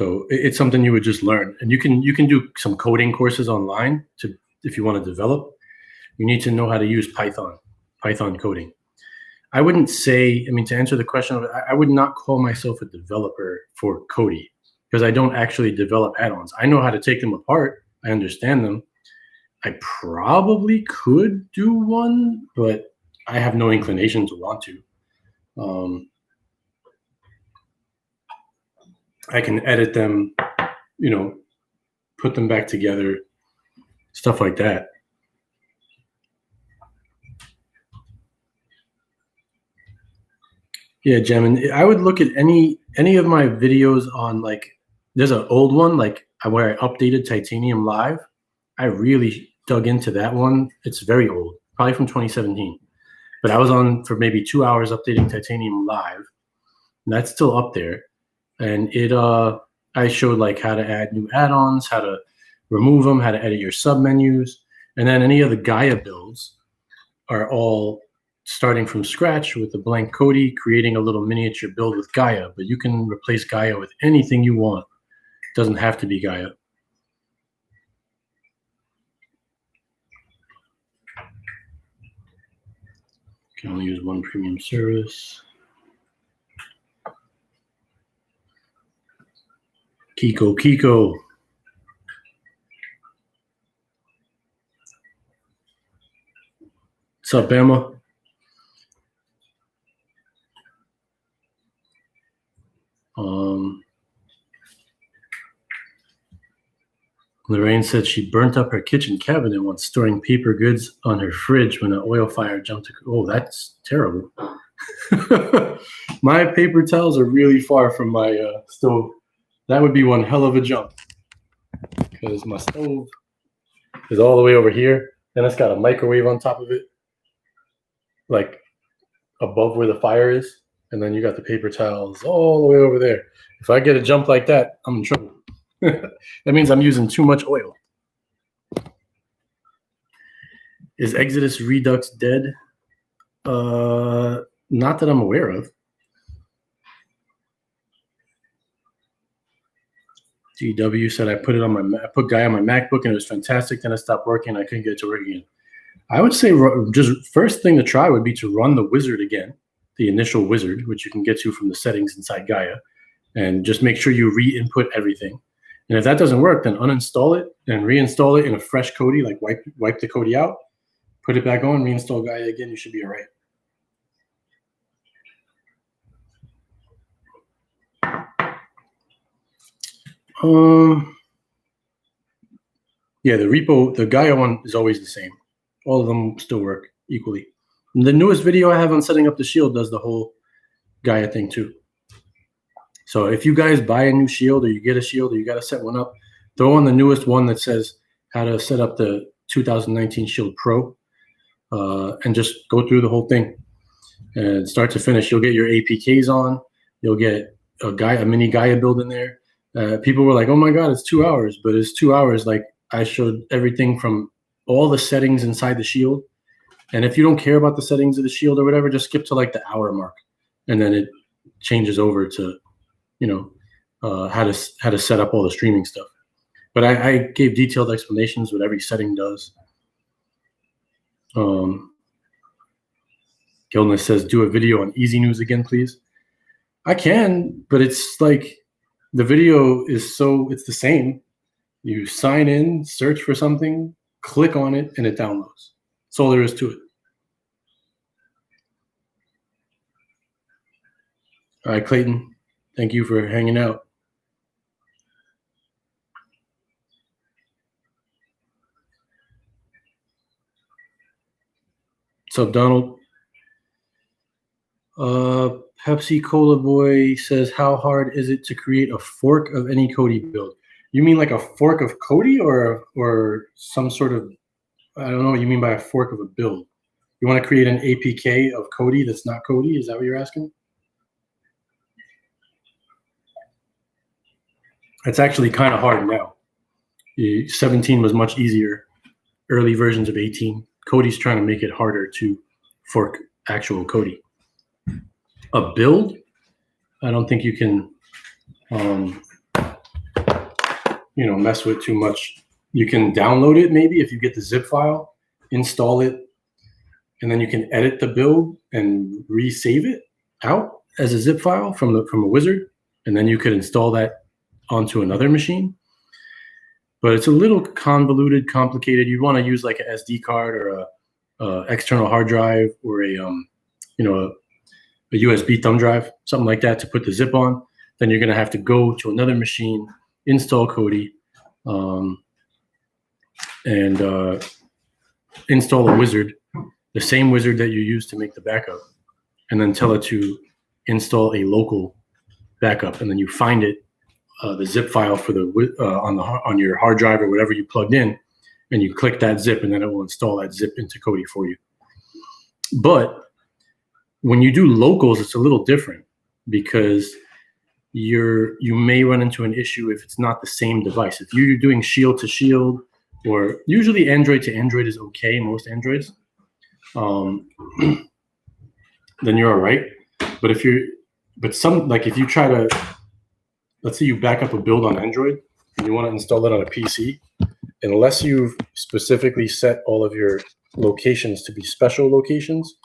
Speaker 1: So it's something you would just learn, and you can do some coding courses online if you want to develop. You need to know how to use Python coding. I wouldn't say, to answer the question, I would not call myself a developer for Kodi, because I don't actually develop add-ons. I know how to take them apart. I understand them. I probably could do one, but I have no inclination to want to. I can edit them, put them back together, stuff like that. Yeah, Jem, and I would look at any of my videos on, like, there's an old one, like where I updated Titanium Live. I really dug into that one. It's very old, probably from 2017. But I was on for maybe 2 hours updating Titanium Live, and that's still up there. And I showed like how to add new add-ons, how to remove them, how to edit your submenus, and then any of the Gaia builds are all starting from scratch with a blank Kodi, creating a little miniature build with Gaia. But you can replace Gaia with anything you want. It doesn't have to be Gaia. You can only use one premium service. Kiko. What's up, Bama? Lorraine said she burnt up her kitchen cabinet once storing paper goods on her fridge when an oil fire jumped. Oh, that's terrible. My paper towels are really far from my stove. That would be one hell of a jump, because my stove is all the way over here, and it's got a microwave on top of it, like above where the fire is, and then you got the paper towels all the way over there. If I get a jump like that, I'm in trouble. That means I'm using too much oil. Is Exodus Redux dead? Not that I'm aware of. GW said I put Gaia on my MacBook and it was fantastic. Then it stopped working. I couldn't get it to work again. I would say just first thing to try would be to run the wizard again, the initial wizard, which you can get to from the settings inside Gaia, and just make sure you re-input everything. And if that doesn't work, then uninstall it and reinstall it in a fresh Kodi, like wipe the Kodi out, put it back on, reinstall Gaia again. You should be all right. Yeah, the Gaia one is always the same. All of them still work equally. And the newest video I have on setting up the shield does the whole Gaia thing too. So if you guys buy a new shield, or you get a shield, or you got to set one up, throw on the newest one that says how to set up the 2019 Shield Pro, and just go through the whole thing. And start to finish, you'll get your APKs on. You'll get a mini Gaia build in there. People were like, oh my God, it's 2 hours. But it's 2 hours. Like, I showed everything from all the settings inside the shield. And if you don't care about the settings of the shield or whatever, just skip to like the hour mark. And then it changes over to, how to set up all the streaming stuff. But I gave detailed explanations what every setting does. Gilness says, do a video on Easy News again, please. I can, but it's like the video is it's the same. You sign in, search for something, click on it, and it downloads. That's all there is to it. All right, Clayton, thank you for hanging out. What's up, Donald? Pepsi Cola Boy says, how hard is it to create a fork of any Kodi build? You mean like a fork of Kodi or some sort of, I don't know what you mean by a fork of a build. You want to create an APK of Kodi that's not Kodi? Is that what you're asking? It's actually kind of hard now. 17 was much easier. Early versions of 18. Kodi's trying to make it harder to fork actual Kodi. A build, I don't think you can, mess with too much. You can download it maybe if you get the zip file, install it, and then you can edit the build and resave it out as a zip file from a wizard, and then you could install that onto another machine. But it's a little convoluted, complicated. You want to use like an SD card or a external hard drive or a USB thumb drive, something like that, to put the zip on. Then you're going to have to go to another machine, install Kodi, and install a wizard, the same wizard that you use to make the backup, and then tell it to install a local backup. And then you find it, the zip file for the on your hard drive or whatever you plugged in, and you click that zip, and then it will install that zip into Kodi for you. But when you do locals, it's a little different because you may run into an issue if it's not the same device. If you're doing shield to shield, or usually Android to Android is okay, most Androids, then you're all right. But if you try to, let's say you back up a build on Android and you want to install it on a PC, unless you've specifically set all of your locations to be special locations,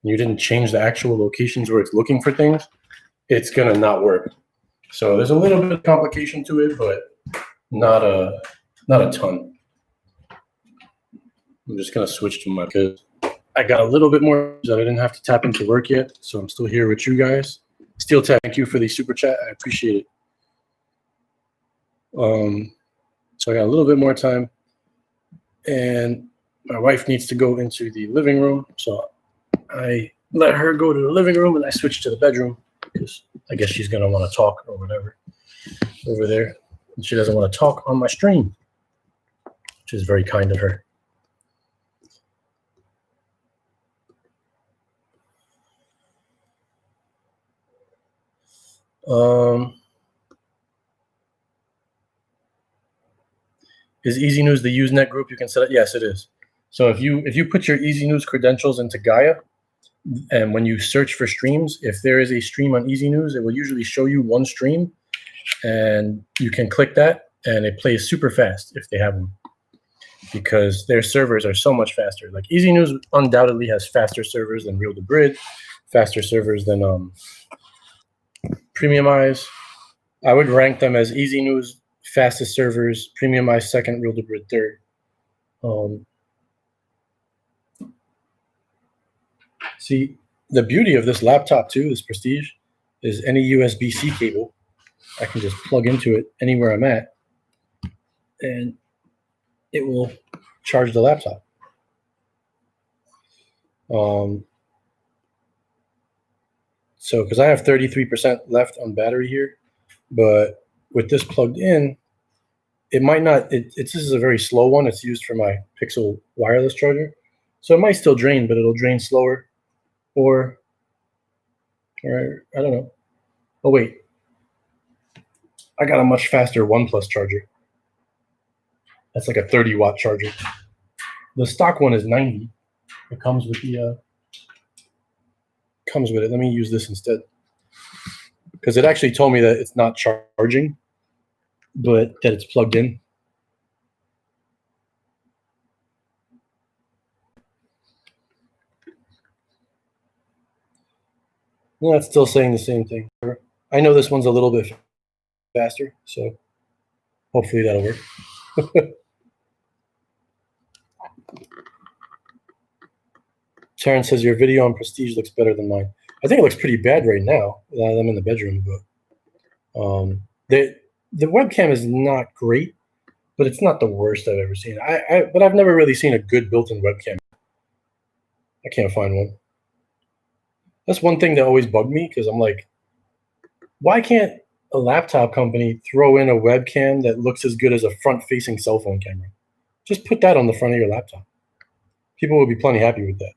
Speaker 1: and you didn't change the actual locations where it's looking for things, it's gonna not work. So there's a little bit of complication to it, but not a ton. I'm just gonna switch to my, because I got a little bit more that I didn't have to tap into work yet, so I'm still here with you guys. Steel, thank you for the super chat. I appreciate it. So I got a little bit more time, and my wife needs to go into the living room, so I let her go to the living room and I switch to the bedroom because I guess she's gonna want to talk or whatever over there, and she doesn't want to talk on my stream, which is very kind of her. Is Easy News the Usenet group you can set up? Yes, it is. So if you put your Easy News credentials into Gaia, and when you search for streams, if there is a stream on Easy News, it will usually show you one stream, and you can click that, and it plays super fast if they have them, because their servers are so much faster. Like Easy News undoubtedly has faster servers than Real to Grid, faster servers than Premium Eyes. I would rank them as Easy News fastest servers, Premium Eyes second, Real to Grid third. See, the beauty of this laptop too, this Prestige, is any USB-C cable, I can just plug into it anywhere I'm at, and it will charge the laptop. So, because I have 33% left on battery here, but with this plugged in, it might not, this is a very slow one. It's used for my Pixel wireless charger. So it might still drain, but it'll drain slower, or I don't know. Oh, wait. I got a much faster OnePlus charger. That's like a 30-watt charger. The stock one is 90. It comes with the, comes with it. Let me use this instead, because it actually told me that it's not charging, but that it's plugged in. Well, that's still saying the same thing. I know this one's a little bit faster, so hopefully that'll work. Terrence says your video on Prestige looks better than mine. I think it looks pretty bad right now. I'm in the bedroom, but the webcam is not great, but it's not the worst I've ever seen. But I've never really seen a good built-in webcam. I can't find one. That's one thing that always bugged me because I'm like, why can't a laptop company throw in a webcam that looks as good as a front-facing cell phone camera? Just put that on the front of your laptop. People will be plenty happy with that.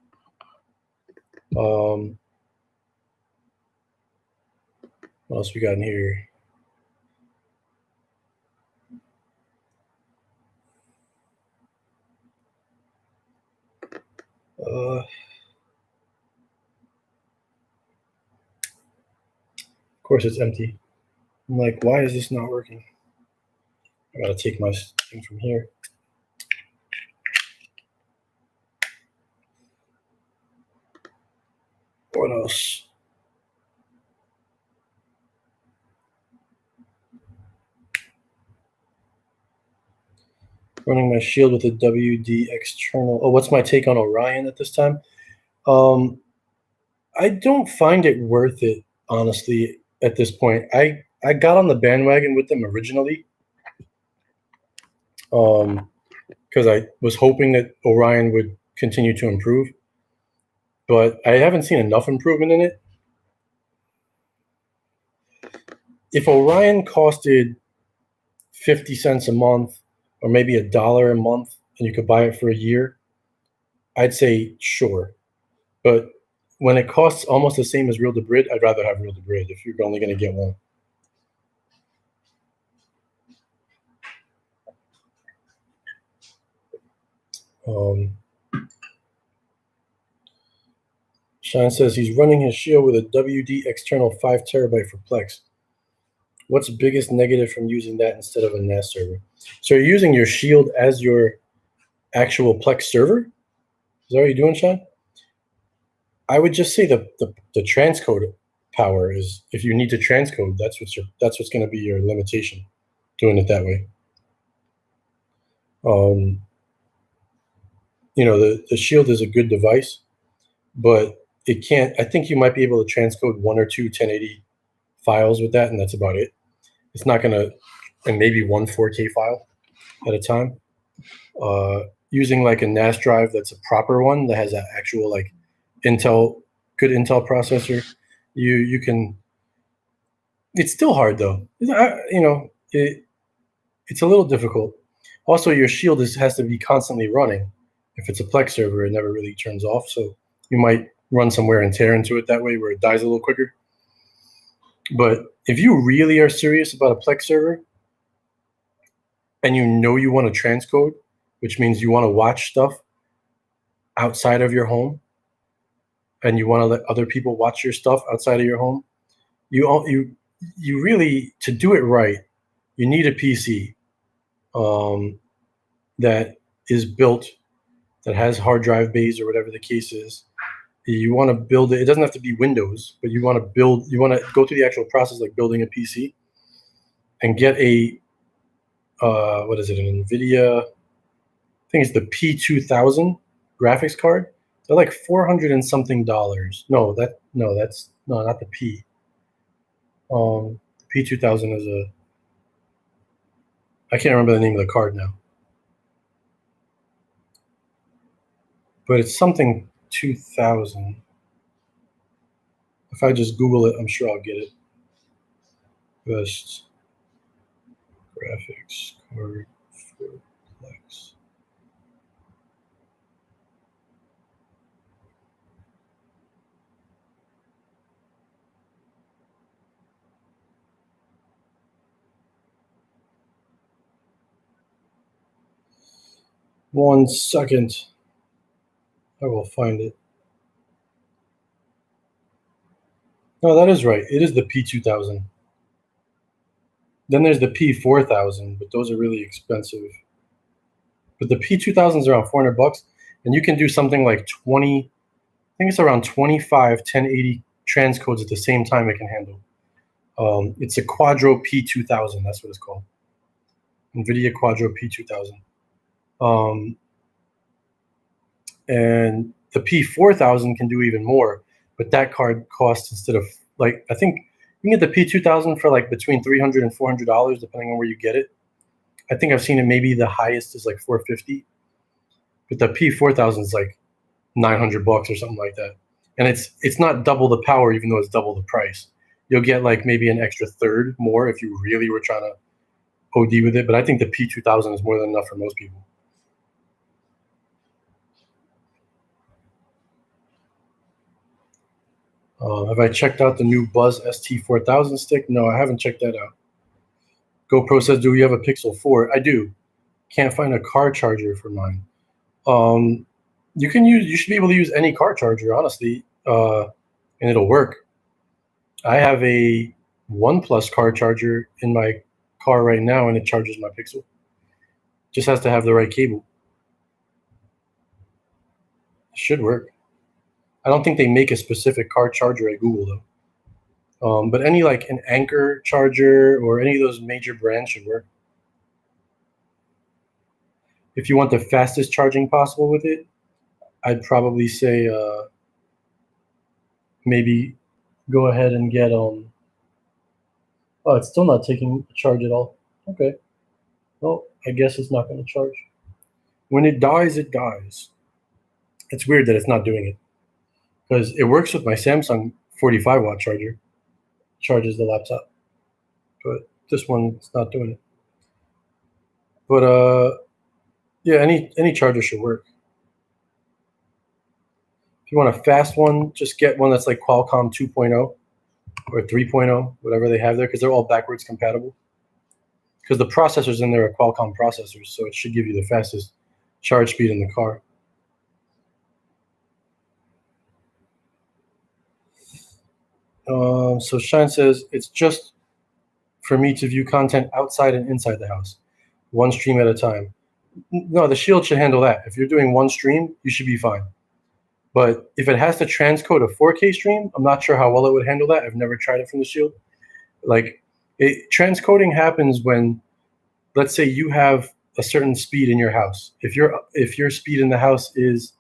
Speaker 1: What else we got in here? Of course it's empty. I'm like, why is this not working? I gotta take my thing from here. What else? Running my shield with a WD external. Oh, what's my take on Orion at this time? I don't find it worth it, honestly, at this point. I got on the bandwagon with them originally because I was hoping that Orion would continue to improve, but I haven't seen enough improvement in it. If Orion costed 50 cents a month or maybe $1 a month and you could buy it for a year, I'd say sure. But when it costs almost the same as Real to Brid, I'd rather have Real to Brid if you're only going to get one. Sean says he's running his shield with a WD external 5 terabyte for Plex. What's the biggest negative from using that instead of a NAS server? So you're using your shield as your actual Plex server? Is that what you're doing, Sean? I would just say the transcode power is, if you need to transcode, that's what's going to be your limitation, doing it that way. The shield is a good device, but it can't. I think you might be able to transcode 1 or 2 1080 files with that, and that's about it. It's not going to, and maybe 1 4K file at a time. Using like a NAS drive that's a proper one that has an actual like good Intel processor, you can. It's still hard though. It's a little difficult. Also, your shield has to be constantly running. If it's a Plex server, it never really turns off, so you might run some wear and tear into it that way where it dies a little quicker. But if you really are serious about a Plex server and you know you want to transcode, which means you want to watch stuff outside of your home and you want to let other people watch your stuff outside of your home, you really, to do it right, you need a PC that is built, that has hard drive bays or whatever the case is. You want to build it. It doesn't have to be Windows, but you want to go through the actual process like building a PC and get a, what is it, an NVIDIA, I think it's the P2000 graphics card. They're like $400 and something. No, that's not the P. P2000 is I can't remember the name of the card now. But it's something 2000. If I just Google it, I'm sure I'll get it. Best graphics card for Plex. One second. I will find it. No, that is right. It is the P2000. Then there's the P4000, but those are really expensive. But the P2000 is around $400, and you can do something like 20. I think it's around 25 1080 transcodes at the same time it can handle. It's a Quadro P2000. That's what it's called. NVIDIA Quadro P2000. And the P4000 can do even more, but that card costs, instead of, like, I think you can get the P2000 for like between $300 and $400 depending on where you get it. I think I've seen it, maybe the highest is like $450, but the P4000 is like $900 or something like that. and it's not double the power, even though it's double the price. You'll get like maybe an extra third more if you really were trying to OD with it. But I think the P2000 is more than enough for most people. Have I checked out the new Buzz ST4000 stick? No, I haven't checked that out. GoPro says, do we have a Pixel 4? I do. Can't find a car charger for mine. You should be able to use any car charger, honestly, and it'll work. I have a OnePlus car charger in my car right now, and it charges my Pixel. Just has to have the right cable. It should work. I don't think they make a specific car charger at Google though. But any like an Anchor charger or any of those major brands should work. If you want the fastest charging possible with it, I'd probably say maybe go ahead and get oh, it's still not taking a charge at all. Okay. Well, I guess it's not going to charge. When it dies, it dies. It's weird that it's not doing it, because it works with my Samsung 45 watt charger. Charges the laptop, but this one's not doing it. But yeah, any charger should work. If you want a fast one, just get one that's like Qualcomm 2.0 or 3.0, whatever they have there, because they're all backwards compatible. Because the processors in there are Qualcomm processors, so it should give you the fastest charge speed in the car. So Shine says, it's just for me to view content outside and inside the house, one stream at a time. No, the Shield should handle that. If you're doing one stream, you should be fine. But if it has to transcode a 4K stream, I'm not sure how well it would handle that. I've never tried it from the Shield. Like, transcoding happens when, let's say you have a certain speed in your house. If your speed in the house is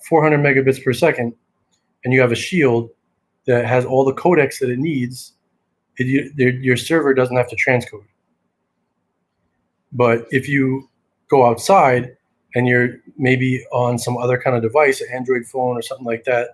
Speaker 1: 400 megabits per second, and you have a Shield that has all the codecs that it needs, your server doesn't have to transcode. But if you go outside and you're maybe on some other kind of device, an Android phone or something like that,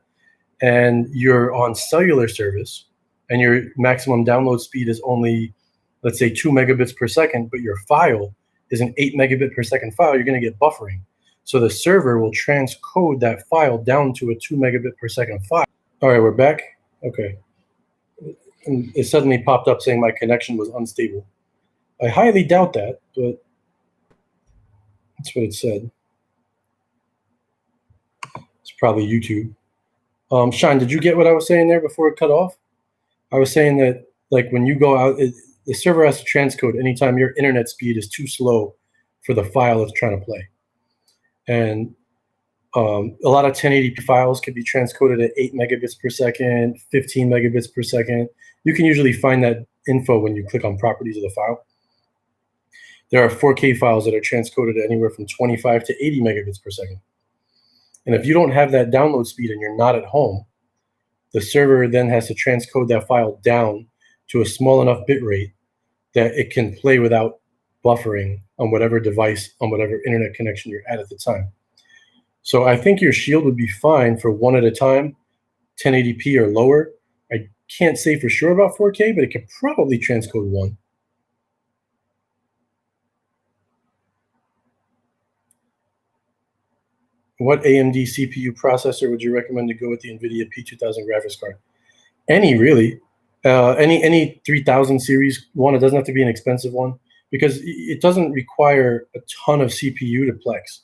Speaker 1: and you're on cellular service, and your maximum download speed is only, let's say, 2 megabits per second, but your file is an 8 megabit per second file, you're going to get buffering. So the server will transcode that file down to a 2 megabit per second file. All right, we're back. Okay. And it suddenly popped up saying my connection was unstable. I highly doubt that, but that's what it said. It's probably YouTube. Sean, did you get what I was saying there before it cut off? I was saying that, like, when you go out, the server has to transcode anytime your internet speed is too slow for the file it's trying to play. And a lot of 1080p files can be transcoded at 8 megabits per second, 15 megabits per second. You can usually find that info when you click on properties of the file. There are 4K files that are transcoded at anywhere from 25 to 80 megabits per second. And if you don't have that download speed and you're not at home, the server then has to transcode that file down to a small enough bit rate that it can play without buffering on whatever device, on whatever internet connection you're at the time. So I think your Shield would be fine for one at a time, 1080p or lower. I can't say for sure about 4K, but it could probably transcode one. What AMD CPU processor would you recommend to go with the NVIDIA P2000 graphics card? Any, really. Any 3000 series one. It doesn't have to be an expensive one, because it doesn't require a ton of CPU to plex.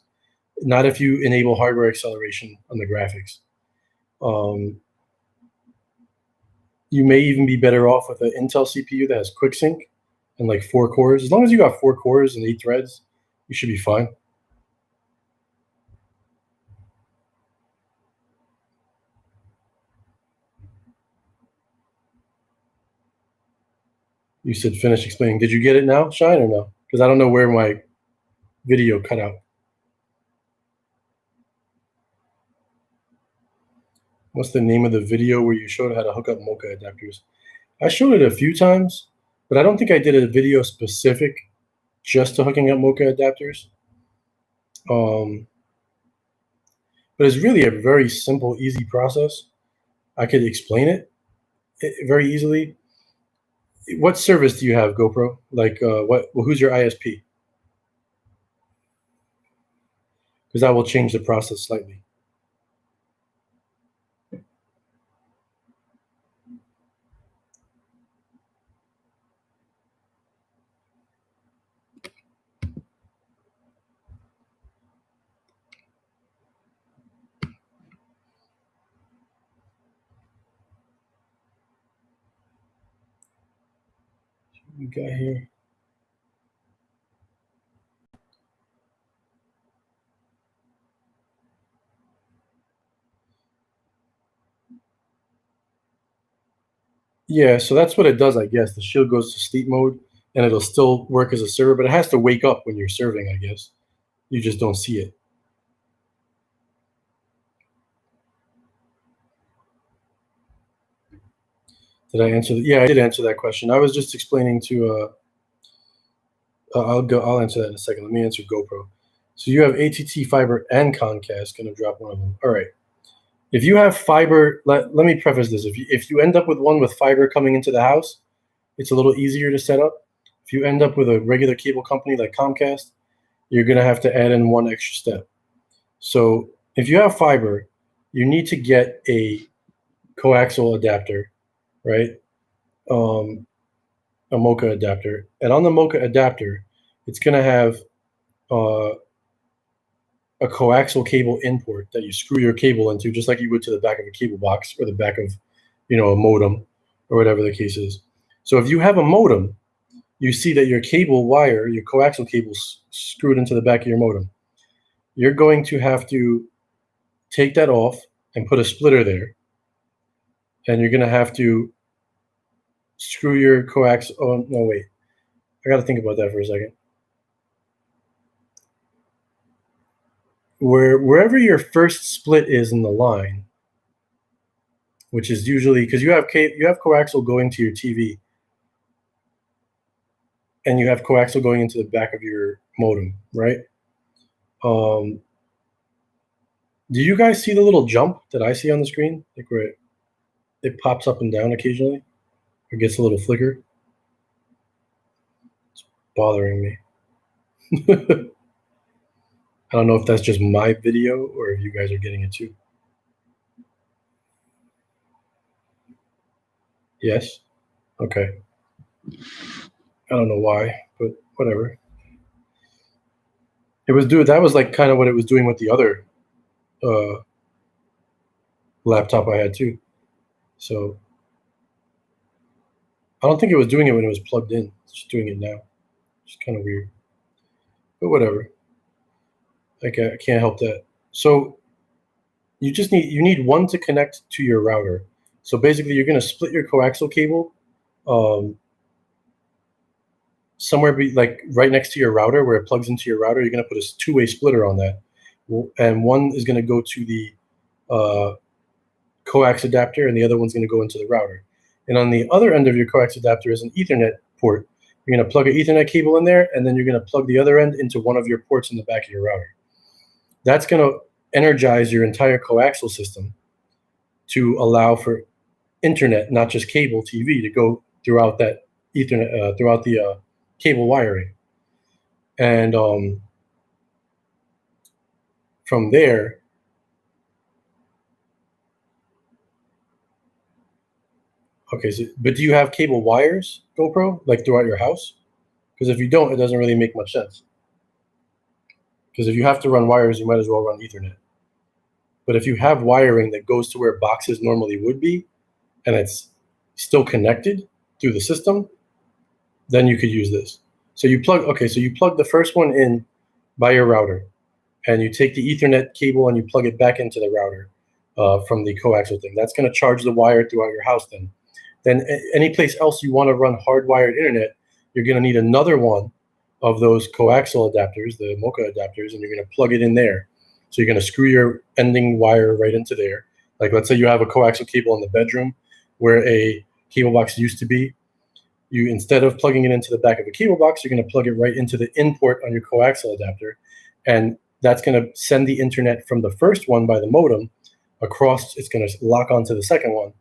Speaker 1: Not if you enable hardware acceleration on the graphics. You may even be better off with an Intel CPU that has QuickSync and like 4 cores. As long as you got 4 cores and 8 threads, you should be fine. You said finish explaining. Did you get it now, Shine, or no? Because I don't know where my video cut out. What's the name of the video where you showed how to hook up Mocha adapters? I showed it a few times, but I don't think I did a video specific just to hooking up Mocha adapters. But it's really a very simple, easy process. I could explain it very easily. What service do you have, GoPro? Like, who's your ISP? Because that will change the process slightly. We got here. Yeah, so that's what it does, I guess. The shield goes to sleep mode, and it'll still work as a server, but it has to wake up when you're serving, I guess. You just don't see it. Did I answer that? Yeah, I did answer that question. I was just explaining to I'll answer that in a second. Let me answer GoPro. So you have ATT fiber and Comcast. Gonna drop one of them. All right. If you have fiber, let me preface this. If you end up with one with fiber coming into the house, it's a little easier to set up. If you end up with a regular cable company like Comcast, you're gonna have to add in one extra step. So if you have fiber, you need to get a coaxial adapter, right? A Mocha adapter, and on the Mocha adapter, it's going to have a coaxial cable import that you screw your cable into, just like you would to the back of a cable box or the back of, a modem or whatever the case is. So if you have a modem, you see that your cable wire, your coaxial cable's screwed into the back of your modem. You're going to have to take that off and put a splitter there, and you're going to have to screw your coax. Oh no, wait! I got to think about that for a second. Wherever your first split is in the line, which is usually because you have coaxial going to your TV, and you have coaxial going into the back of your modem, right? Do you guys see the little jump that I see on the screen, like where it pops up and down occasionally, or gets a little flicker? It's bothering me. I don't know if that's just my video or if you guys are getting it too. Yes? Okay. I don't know why, but whatever. That was like kind of what it was doing with the other laptop I had too. So I don't think it was doing it when it was plugged in. It's just doing it now. It's kind of weird. But whatever. I can't help that. So you need one to connect to your router. So basically you're going to split your coaxial cable somewhere like right next to your router where it plugs into your router. You're going to put a two-way splitter on that. And one is going to go to the coax adapter, and the other one's going to go into the router. And on the other end of your coax adapter is an Ethernet port. You're going to plug an Ethernet cable in there, and then you're going to plug the other end into one of your ports in the back of your router. That's going to energize your entire coaxial system to allow for internet, not just cable TV, to go throughout that Ethernet, throughout the cable wiring. And from there, okay, but do you have cable wires, GoPro, like throughout your house? Because if you don't, it doesn't really make much sense. Because if you have to run wires, you might as well run Ethernet. But if you have wiring that goes to where boxes normally would be, and it's still connected through the system, then you could use this. So you plug the first one in by your router, and you take the Ethernet cable and you plug it back into the router from the coaxial thing. That's going to charge the wire throughout your house then. Then any place else you want to run hardwired internet, you're going to need another one of those coaxial adapters, the Mocha adapters, and you're going to plug it in there. So you're going to screw your ending wire right into there. Like let's say you have a coaxial cable in the bedroom where a cable box used to be. You, instead of plugging it into the back of a cable box, you're going to plug it right into the in port on your coaxial adapter. And that's going to send the internet from the first one by the modem across, it's going to lock onto the second one.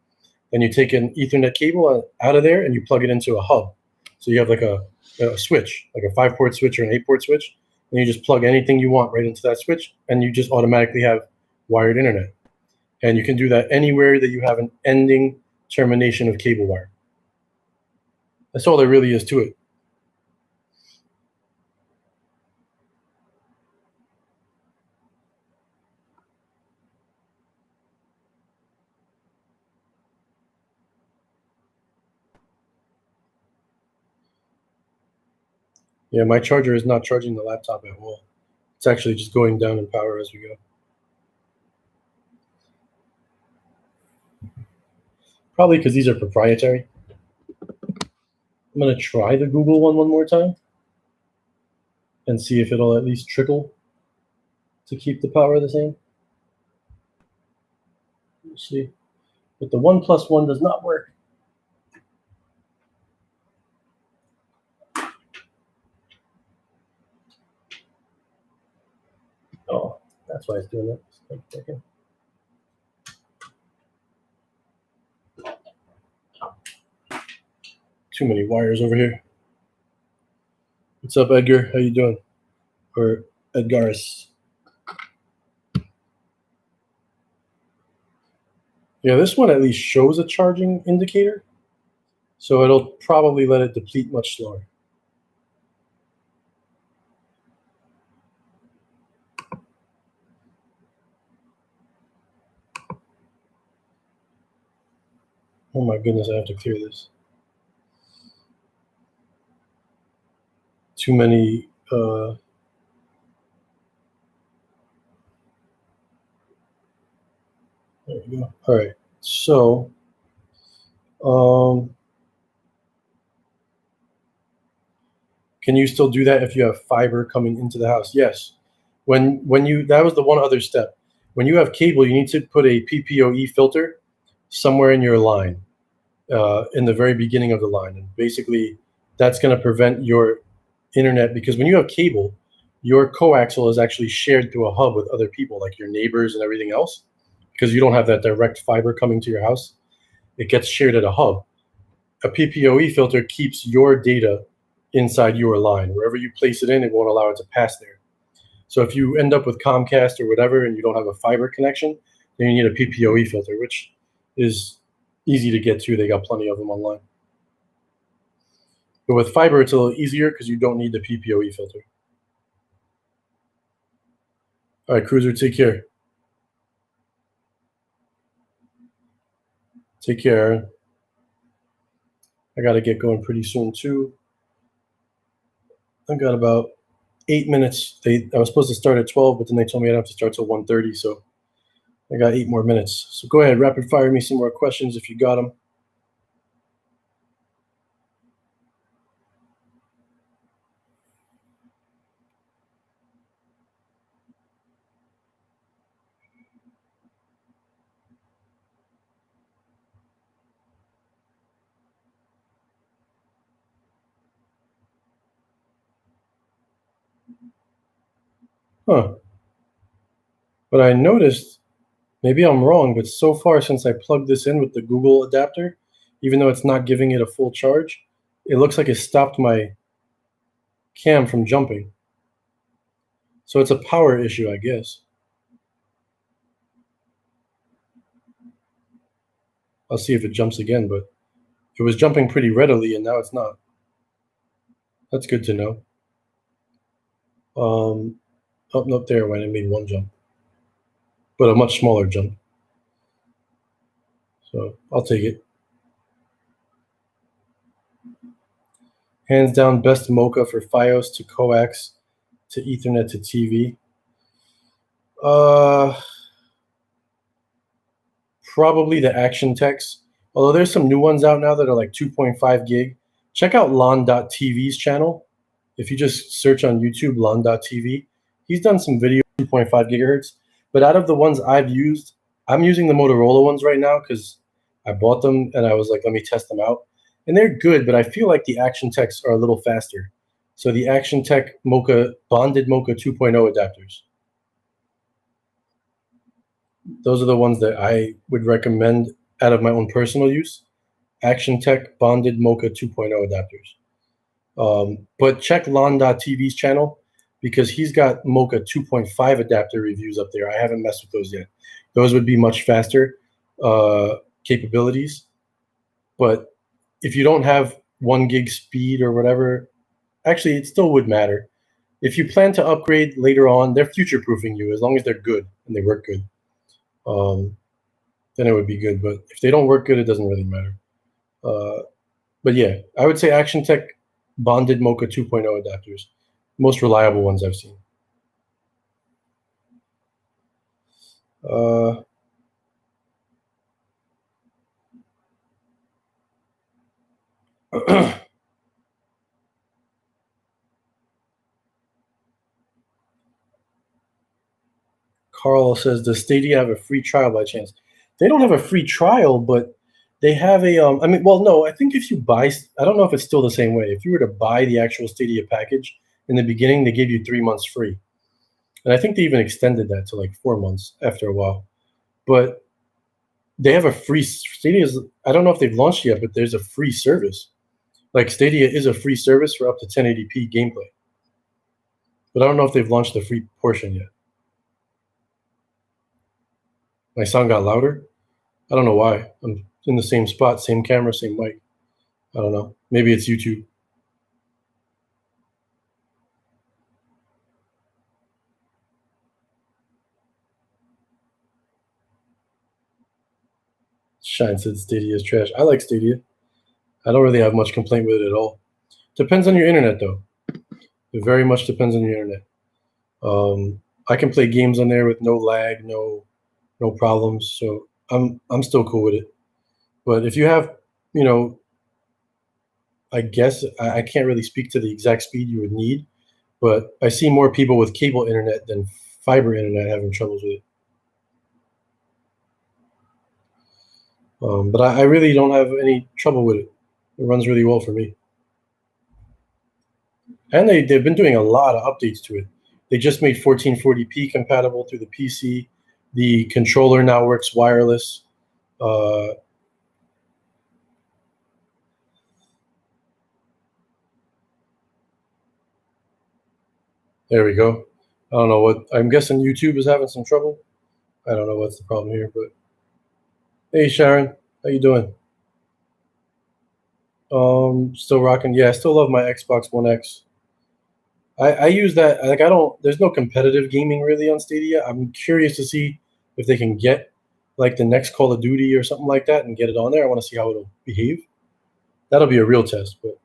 Speaker 1: Then you take an Ethernet cable out of there and you plug it into a hub. So you have like a switch, like a 5-port switch or an 8-port switch, and you just plug anything you want right into that switch, and you just automatically have wired internet. And you can do that anywhere that you have an ending termination of cable wire. That's all there really is to it. Yeah, my charger is not charging the laptop at all. It's actually just going down in power as we go. Probably because these are proprietary. I'm going to try the Google one more time and see if it'll at least trickle to keep the power the same. Let's see. But the 1+1 does not work. Oh, that's why it's doing that. Okay. Too many wires over here. What's up, Edgar? How you doing? Or Edgaris? Yeah, this one at least shows a charging indicator, so it'll probably let it deplete much slower. Oh my goodness, I have to clear this. Too many there we go. All right, so can you still do that if you have fiber coming into the house? Yes. When you, that was the one other step. When you have cable, you need to put a PPOE filter somewhere in your line, in the very beginning of the line, and basically that's going to prevent your internet, because when you have cable, your coaxial is actually shared through a hub with other people, like your neighbors and everything else, because you don't have that direct fiber coming to your house. It gets shared at a hub. A PPOE filter keeps your data inside your line. Wherever you place it in, it won't allow it to pass there. So if you end up with Comcast or whatever and you don't have a fiber connection, then you need a PPOE filter, which is easy to get to. They got plenty of them online. But with fiber, it's a little easier because you don't need the PPOE filter. All right, Cruiser, take care. Take care, Aaron. I got to get going pretty soon, too. I've got about 8 minutes. I was supposed to start at 12, but then they told me I'd have to start till 1:30, so I got 8 more minutes. So go ahead, rapid fire me some more questions if you got them. Huh. But I noticed, maybe I'm wrong, but so far since I plugged this in with the Google adapter, even though it's not giving it a full charge, it looks like it stopped my cam from jumping. So it's a power issue, I guess. I'll see if it jumps again, but it was jumping pretty readily and now it's not. That's good to know. Oh, no, there it went. It made one jump, but a much smaller jump. So I'll take it. Hands down, best Mocha for Fios to coax to Ethernet to TV. Probably the Action Techs. Although there's some new ones out now that are like 2.5 gig. Check out Lon.tv's channel. If you just search on YouTube, Lon.tv, he's done some video 2.5 gigahertz. But out of the ones I've used, I'm using the Motorola ones right now because I bought them and I was like, let me test them out. And they're good, but I feel like the Action Techs are a little faster. So the Action Tech Mocha, bonded Mocha 2.0 adapters. Those are the ones that I would recommend out of my own personal use. Action Tech bonded Mocha 2.0 adapters. But check Lon.tv's channel because he's got Mocha 2.5 adapter reviews up there. I haven't messed with those yet. Those would be much faster capabilities. But if you don't have 1 gig speed or whatever, actually, it still would matter. If you plan to upgrade later on, they're future-proofing you as long as they're good and they work good. Then it would be good. But if they don't work good, it doesn't really matter. But yeah, I would say Action Tech bonded Mocha 2.0 adapters. Most reliable ones I've seen. Carl says, does Stadia have a free trial by chance? They don't have a free trial, but they have a, I mean, well, no, I think if you buy, I don't know if it's still the same way. If you were to buy the actual Stadia package, in the beginning, they gave you 3 months free. And I think they even extended that to like 4 months after a while. But they have a free, Stadia's, I don't know if they've launched yet, but there's a free service. Like Stadia is a free service for up to 1080p gameplay. But I don't know if they've launched the free portion yet. My sound got louder. I don't know why. I'm in the same spot, same camera, same mic. I don't know. Maybe it's YouTube. Shine said Stadia is trash. I like Stadia. I don't really have much complaint with it at all. Depends on your internet, though. It very much depends on your internet. I can play games on there with no lag, no problems. So I'm still cool with it. But if you have, I guess I can't really speak to the exact speed you would need, but I see more people with cable internet than fiber internet having troubles with it. But I really don't have any trouble with it. It runs really well for me. And they've been doing a lot of updates to it. They just made 1440p compatible through the PC. The controller now works wireless. There we go. I don't know what, I'm guessing YouTube is having some trouble. I don't know what's the problem here, but hey Sharon, how you doing? Still rocking. Yeah, I still love my Xbox One X. I use that, like, there's no competitive gaming really on Stadia. I'm curious to see if they can get like the next Call of Duty or something like that and get it on there. I want to see how it'll behave. That'll be a real test, but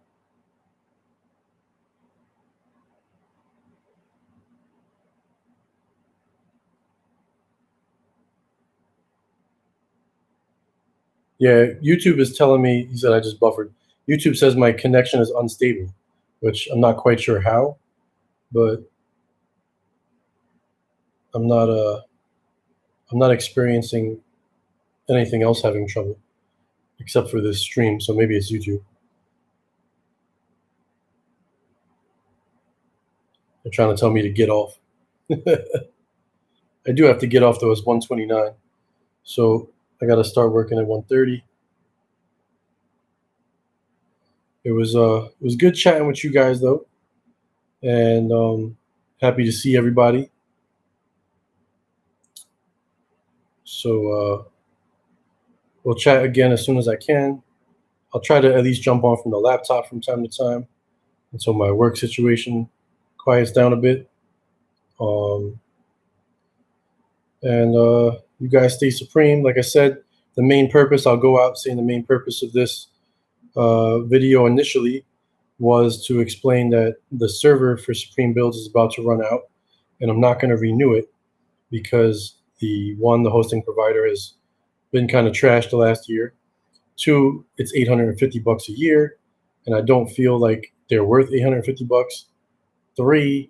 Speaker 1: yeah, YouTube is telling me, he said I just buffered. YouTube says my connection is unstable, which I'm not quite sure how, but I'm not experiencing anything else having trouble except for this stream, so maybe it's YouTube. They're trying to tell me to get off. I do have to get off though. It's 1:29, so I got to start working at 1:30. It was good chatting with you guys though, and happy to see everybody. So we'll chat again as soon as I can. I'll try to at least jump on from the laptop from time to time until my work situation quiets down a bit. And you guys stay supreme. Like I said, the main purpose, I'll go out saying the main purpose of this video initially was to explain that the server for Supreme Builds is about to run out, and I'm not going to renew it because the hosting provider has been kind of trashed the last year. 2, it's $850 a year, and I don't feel like they're worth $850. 3,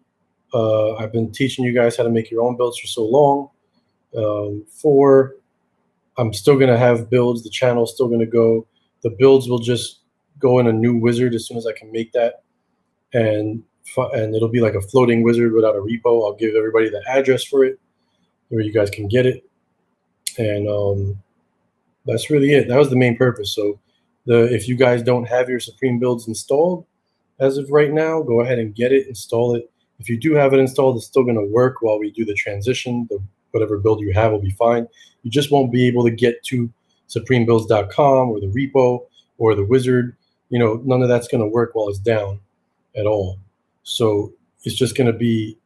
Speaker 1: I've been teaching you guys how to make your own builds for so long. 4, I'm still going to have builds. The channel's still going to go. The builds will just go in a new wizard as soon as I can make that. And it'll be like a floating wizard without a repo. I'll give everybody the address for it where you guys can get it. And that's really it. That was the main purpose. So if you guys don't have your Supreme builds installed as of right now, go ahead and get it, install it. If you do have it installed, it's still going to work while we do the transition. Whatever build you have will be fine. You just won't be able to get to supremebuilds.com or the repo or the wizard. None of that's going to work while it's down at all. So it's just going to be,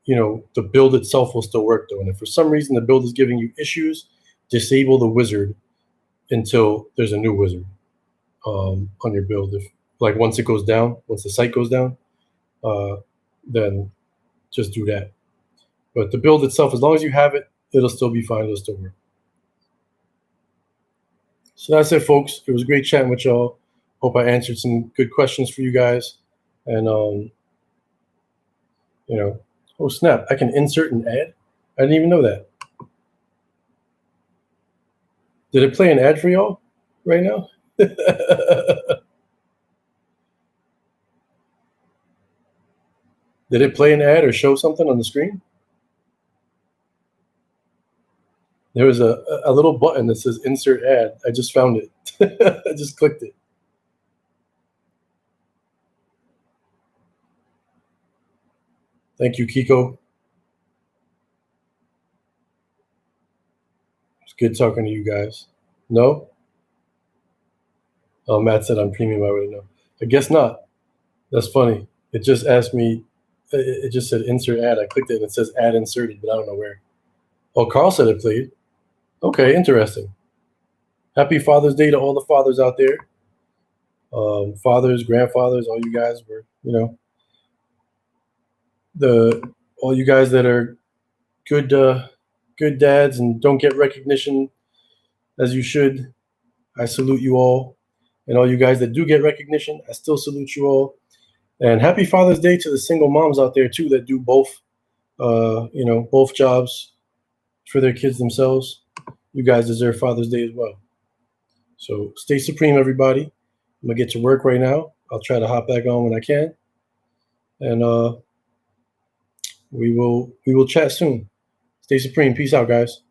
Speaker 1: the build itself will still work though. And if for some reason the build is giving you issues, disable the wizard until there's a new wizard on your build. If once it goes down, once the site goes down, then just do that. But the build itself, as long as you have it, it'll still be fine. It'll still work. So that's it, folks. It was great chatting with y'all. Hope I answered some good questions for you guys. And, oh snap, I can insert an ad? I didn't even know that. Did it play an ad for y'all right now? Did it play an ad or show something on the screen? There was a little button that says insert ad. I just found it. I just clicked it. Thank you, Kiko. It's good talking to you guys. No? Oh, Matt said I'm premium. I would know. I guess not. That's funny. It just asked me. It just said insert ad. I clicked it and it says ad inserted, but I don't know where. Oh, Carl said it played. Okay, interesting. Happy Father's Day to all the fathers out there. Fathers, grandfathers, all you guys were, all you guys that are good dads and don't get recognition as you should. I salute you all. And all you guys that do get recognition, I still salute you all. And happy Father's Day to the single moms out there too that do both, both jobs for their kids themselves. You guys deserve Father's Day as well. So stay supreme, everybody. I'm gonna get to work right now. I'll try to hop back on when I can. And we will chat soon. Stay supreme. Peace out, guys.